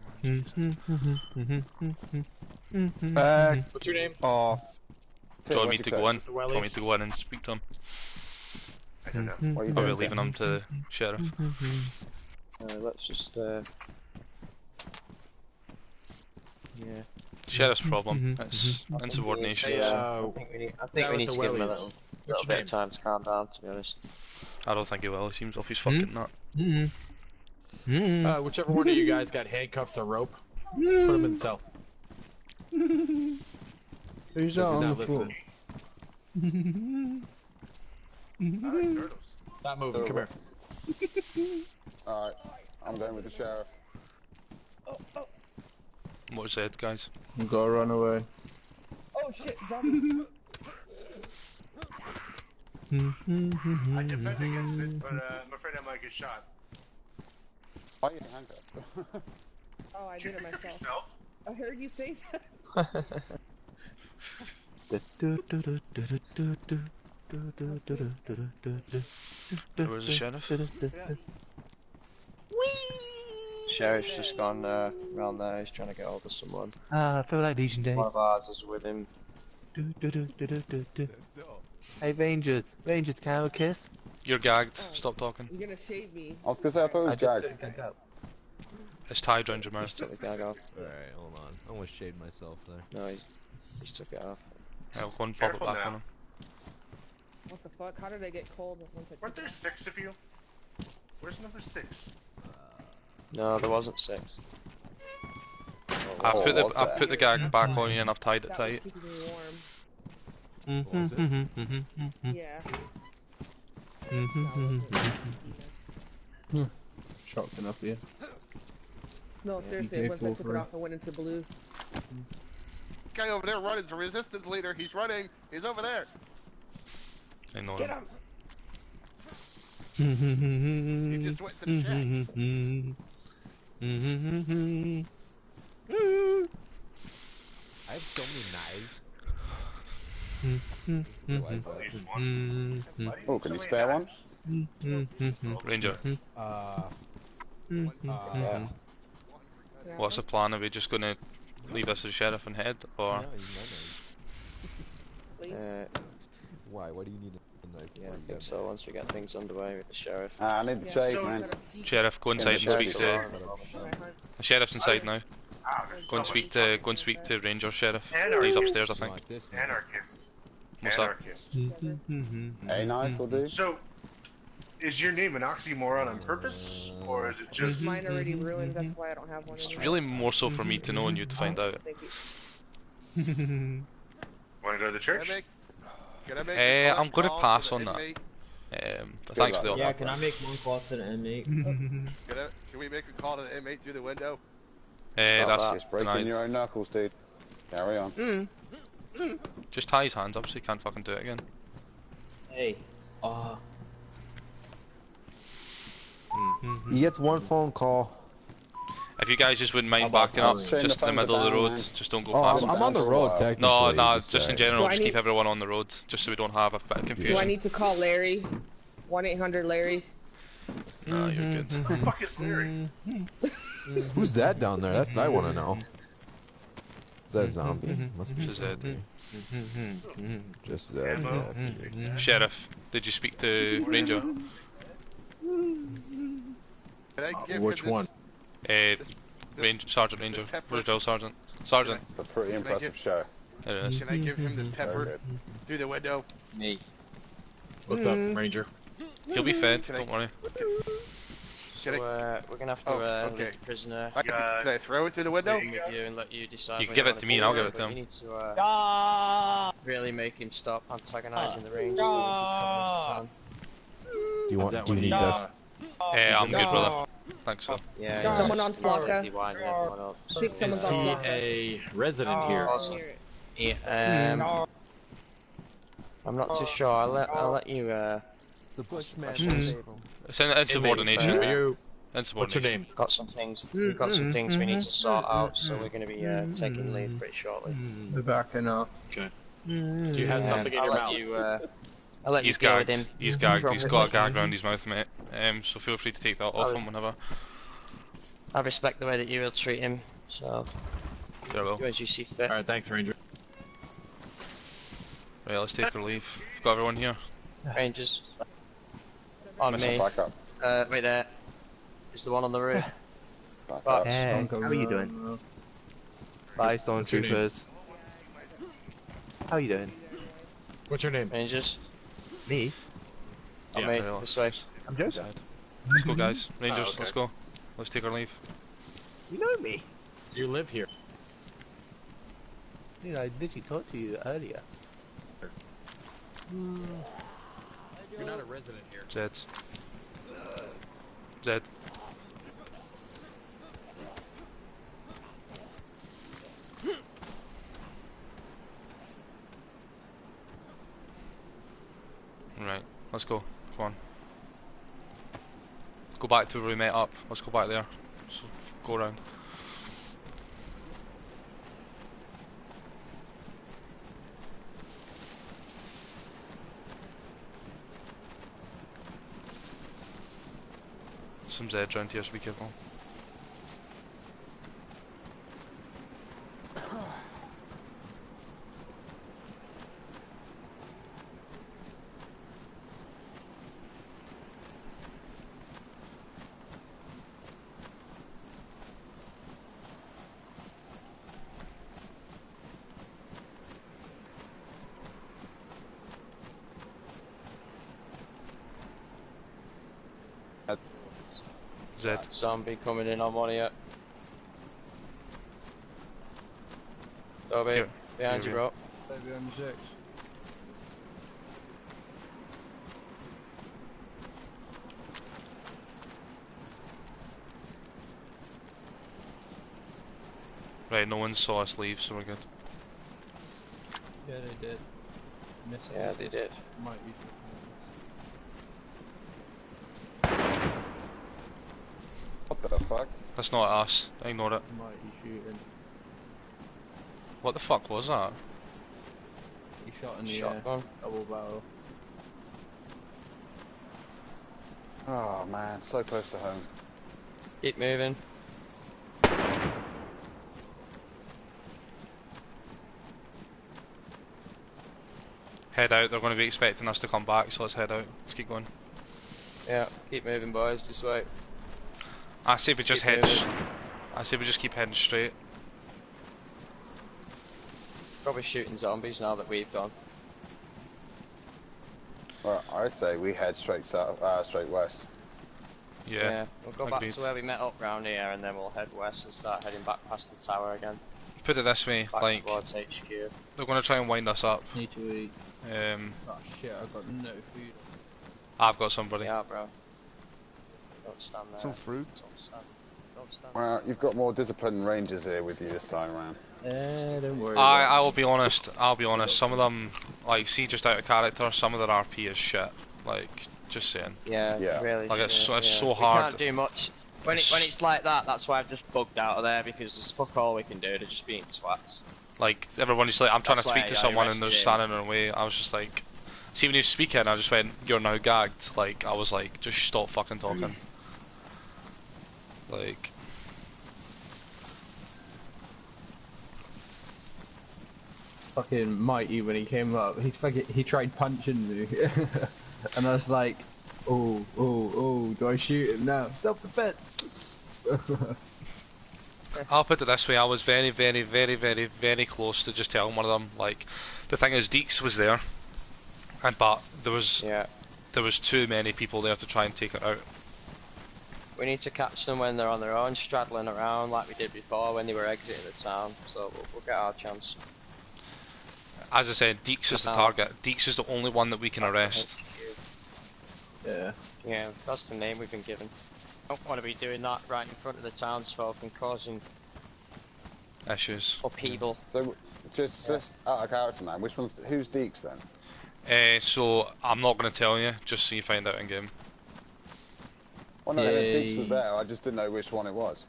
What's your name? Off. Do you want me What's to your go in? code? Do you want me to go in and speak to him? I don't know. What are you Or are we doing, leaving him to the sheriff? Let's just. Yeah. Sheriff's problem. It's insubordination. I think we need to give him a little bit of time to calm down, to be honest. I don't think he will. He seems off his fucking nut. Whichever one of you guys got handcuffs or rope, put him in the cell. Who's Does he on not the floor? listen? Stop moving. Come here. Alright, I'm going with the sheriff. What was said, guys? You gotta run away. Oh shit, zombie. I defend against it, but I'm afraid I might get shot. Why are you handcuffed? Oh, I did it myself. Yourself? I heard you say that. Where's the sheriff? Sheriff's just gone around there, he's trying to get hold of someone. Ah, I feel like Legion days. One of ours is with him. Hey, Rangers. Rangers, can I have a kiss? You're gagged. Stop talking. You're gonna shave me. I was gonna say, I thought it was Jags. It's tied round your mouth. Took the gag off. Alright, hold on. I almost shaved myself there. No, he's took it off. I'll go and pop it Careful back now. on him. What the fuck? How did I get cold once I Weren't took there it? 6 of you? Where's number 6? No, there wasn't 6. I put the gag back on you and I've tied it That was tight. keeping me warm. Yeah. Shocked enough here. No, seriously, once I took it off, I went into blue. Guy over there running is a resistance leader. He's running. He's over there. I know Get him. him. He just went to the check. I have so many knives. Oh, can you spare one? Ranger. Yeah. What's the plan? Are we just gonna leave this to the sheriff and head, or? Why? Why do you need a knife? Yeah, I think so. Once we get things underway with the sheriff. I need the shave, man. Sheriff, go inside and speak to. The sheriff's inside now. Go and speak to Ranger Sheriff. He's upstairs, I think. Anarchist. What's that? Anarchist. A knife will do. So, is your name an oxymoron on purpose, or is it just... Mine already ruined, that's why I don't have one It's anymore. really more so for me to know and you to find out. Thank you. Want to go to the church? I'm gonna pass on that. But thanks for the offer. Yeah, can I make one call to the inmate? Can we make a call to the inmate through the window? That's Just breaking denied. your own knuckles, dude. Carry on. Just tie his hands up so he can't fucking do it again. Hey. He gets one phone call. If you guys just wouldn't mind backing up, just in the middle of the road, just don't go past. I'm on the road, technically. No, just in general, Do I just need- keep everyone on the road, just so we don't have a bit of Do I confusion. need to call Larry? 1-800 Larry? No, you're good. Who the fuck is Larry? Who's that down there? That's what I want to know. Is that a zombie? Must be Just Zed. Just that. Sheriff, did you speak to Ranger? Can I give Which him one? Sergeant Ranger. Where's Drill Sergeant? Sergeant. A pretty impressive show. There it is. Can I give him the pepper through the window? Me. What's up, Ranger? He'll be fed, Can I- don't worry. So, we're gonna have to okay. leave the prisoner Can I throw it through the window? with you and let you decide. You can whether give it wanna to me and pull I'll give him, it to but him. You need to really make him stop antagonising the Rangers. So we can Do you need this? I'm good, brother. Thanks, sir. Yeah. Someone on Flocka. Flocka. I think someone's on Flocka. A resident here. Yeah, I'm not too sure. I'll let you. The Bushman. It's insubordination. What's your name? Got some things. We've got some things we need to sort out, so we're going to be taking leave pretty shortly. We're backing up. Okay. Do you have something in your mouth? I'll let He's you deal with gagged. him. He's gagged. He's got a gag around his mouth, mate. So feel free to take that off him whenever. I respect the way that you will treat him, so Yeah, I will. do as you see fit. Alright, thanks, Ranger. Right, let's take our leave. Got everyone here. Rangers. On Missing me. Back up. Right there. Is the one on the roof. Back up. Hey, how are you doing? Bye, What's your name? stormtroopers. How you doing? What's your name? Rangers. Me? Yeah, Me, right, this way. I'm Joseph. Let's go, guys. Rangers, okay. let's go. Let's take our leave. You know me. You live here. Dude, I literally talked to you earlier. You're not a resident here. Zed. Zed. Right, let's go. Come on. Let's go back to where we met up. Let's go back there. So, go around. Some Zeds around here, so be careful. Zed. Zombie coming in on one of you. Dobby, behind you, bro. Behind the six. Right, no one saw us leave, so we're good. Yeah, they did. Missed Yeah, it. they did. Might be. What the fuck? That's not us. Ignore it. Might be shooting. What the fuck was that? He shot in the Shotgun. double barrel. Oh man, so close to home. Keep moving. Head out, they're going to be expecting us to come back, so let's head out. Let's keep going. Yeah, keep moving, boys. This way. I say we just Keep head. moving. I say we just keep heading straight. Probably shooting zombies now that we've gone. Well, I say we head straight south, straight west. Yeah. We'll go agreed. back to where we met up round here, and then we'll head west and start heading back past the tower again. Put it this way, Back like towards HQ. they're going to try and wind us up. Need to eat. Oh shit, I've got no food. I've got somebody. Yeah, bro. Don't stand there. Some fruit. Don't stand. Don't stand. Well, you've got more disciplined rangers here with you this time around. Don't worry. I will be honest. I'll be honest. Some of them, like, see, just out of character. Some of their RP is shit. Like, just saying. Yeah, Yeah. really. Like, it's yeah. so We hard. can't do much. When it's like that, that's why I've just bugged out of there, because there's fuck all we can do. They're just being twats. Like, everybody's like, I'm trying That's to speak why to I someone and they're arrested standing in the way. I was just like, see, when he was speaking, I just went, you're now gagged. Like, I was like, just stop fucking talking. Like, Fucking Mighty when he came up, he tried punching me, and I was like, oh, do I shoot him now? Self-defense. I'll put it this way, I was very, very, very, very, very close to just telling one of them, like, the thing is, Deeks was there, but there was too many people there to try and take it out. We need to catch them when they're on their own, straddling around like we did before when they were exiting the town. So we'll get our chance. As I said, Deeks is the target. Deeks is the only one that we can arrest. Yeah. Yeah, that's the name we've been given. Don't want to be doing that right in front of the townsfolk and causing issues. upheaval. So, just out of character, man. Who's Deeks then? So I'm not going to tell you, just so you find out in game. Well, no, Deeks was there. I just didn't know which one it was.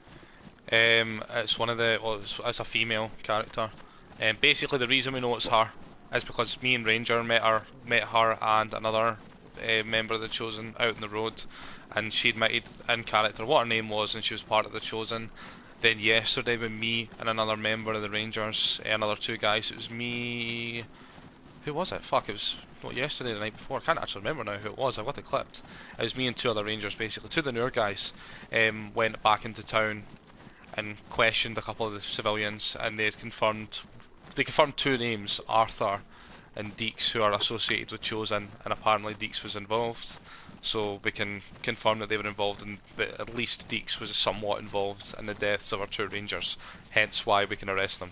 It's one of the. Well, it's a female character. Basically, the reason we know it's her is because me and Ranger met her and another member of the Chosen out in the road, and she admitted in character what her name was, and she was part of the Chosen. Then yesterday, when me and another member of the Rangers, another two guys, it was me. Who was it? Fuck, it was not yesterday, the night before. I can't actually remember now who it was. I've got it clipped. It was me and two other Rangers, basically. Two of the newer guys went back into town and questioned a couple of the civilians, and they confirmed 2 names, Arthur and Deeks, who are associated with Chosen, and apparently Deeks was involved. So we can confirm that they were involved, and that at least Deeks was somewhat involved in the deaths of our 2 Rangers, hence why we can arrest them.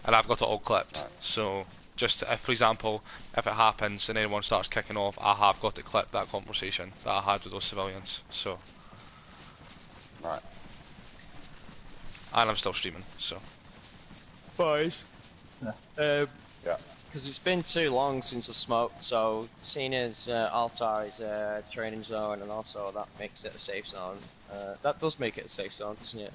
And I've got it all clipped, so just if, for example, if it happens and anyone starts kicking off, I have got it clipped, that conversation that I had with those civilians, so. Right. And I'm still streaming, so. Boys. Yeah. Because it's been too long since I smoked, so seeing as Altar is a training zone and also that makes it a safe zone, that does make it a safe zone, doesn't it?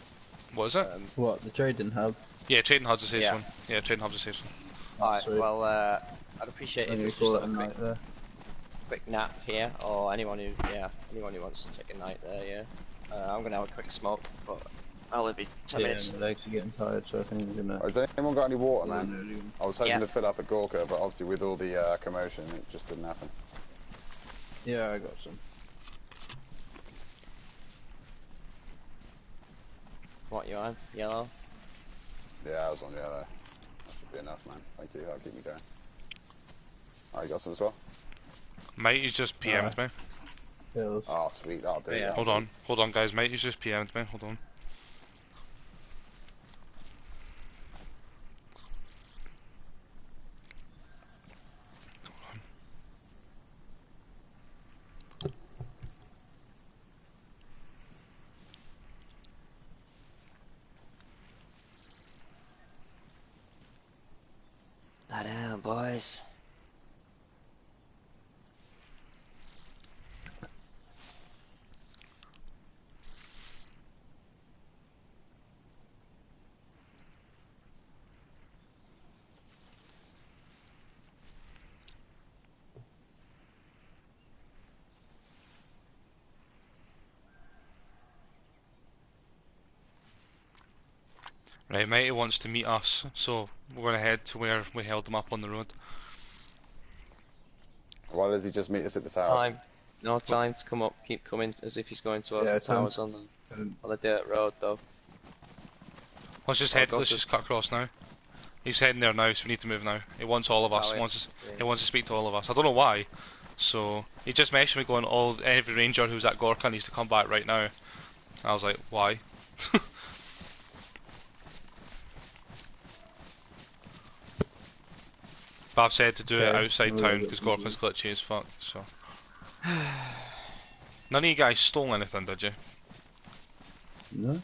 What is it? What, the trading hub? Yeah, trading hub's a safe Yeah. zone. Yeah, trading hub's a safe zone. Alright, Sweet. well, I'd appreciate it if you call just it a have a night there. quick nap here, or anyone who wants to take a night there, yeah. I'm gonna have a quick smoke, but I'll only be 10 Yeah, minutes. my legs are getting tired, so I think I'm gonna... Has anyone got any water, man? I was hoping Yeah. to fill up at Gorka, but obviously with all the commotion, it just didn't happen. Yeah, I got some. What you on? Yellow? Yeah, I was on yellow. That should be enough, man. Thank you, that'll keep me going. Alright, you got some as well? Mate, he's just PM'd me. Pills. Oh, sweet, that'll do. Yeah. Hold on guys, mate, he's just PM'd me, hold on. Lie down, boys. Right, mate, he wants to meet us, so we're going to head to where we held him up on the road. Why does he just meet us at the tower? Time. No time to come up, keep coming as if he's going towards Yeah, the towers on the dirt road though. Let's just cut across now. He's heading there now, so we need to move now. He wants all of us, he wants to speak to all of us. I don't know why. So, he just messaged me going, every ranger who's at Gorka needs to come back right now. I was like, why? But I've said to do it outside town because Gorka's glitchy as fuck, so. None of you guys stole anything, did you? No.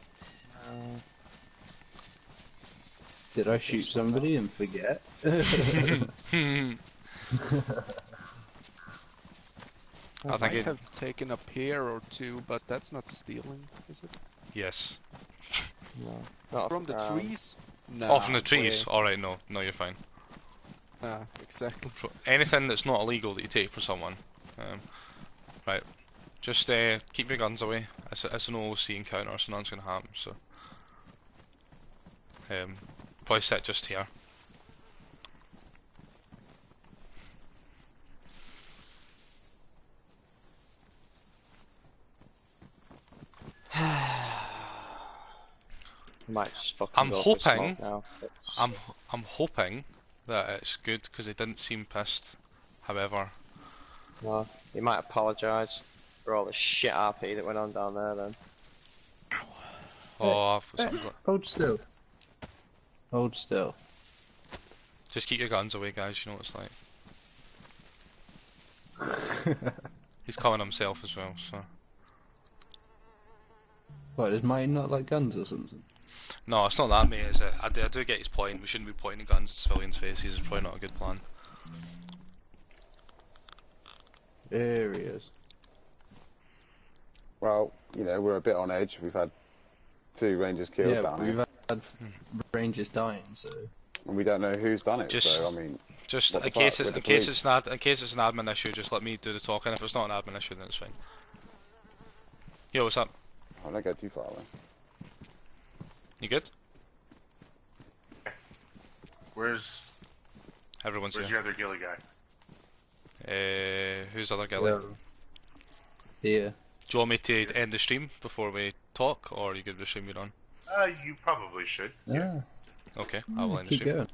Did I shoot somebody and forget? I think might have taken a pair or 2, but that's not stealing, is it? Yes. No. Not From the ground. trees? Oh, from the trees? Alright, no, you're fine. Exactly. Anything that's not illegal that you take from someone. Right. Just keep your guns away. It's an OOC encounter, so nothing's gonna happen, so. Probably sit just here. Might just fucking I'm go for a hoping, smoke now. I'm hoping that it's good because they didn't seem pissed. However, Well, he might apologise for all the shit RP that went on down there then. Hold still. Hold still. Just keep your guns away, guys. You know what it's like. He's coming himself as well, so. What, does mine not like guns or something? No, it's not that, mate, is it? I do get his point. We shouldn't be pointing guns at civilians' faces. It's probably not a good plan. There he is. Well, you know, we're a bit on edge. We've had 2 rangers killed Yeah, down we've here. had rangers dying, so... And we don't know who's done it, so I mean... Just what the in case fuck it's with the police? in case it's an admin issue, just let me do the talking. If it's not an admin issue, then it's fine. Yo, what's up? I don't go too far away. You good? Where's Everyone's the here. other ghillie guy? Who's the other guy? Here. Do you want me to end the stream before we talk, or are you good with the stream you're on? You probably should. Yeah. Okay, I will end the Keep stream. going.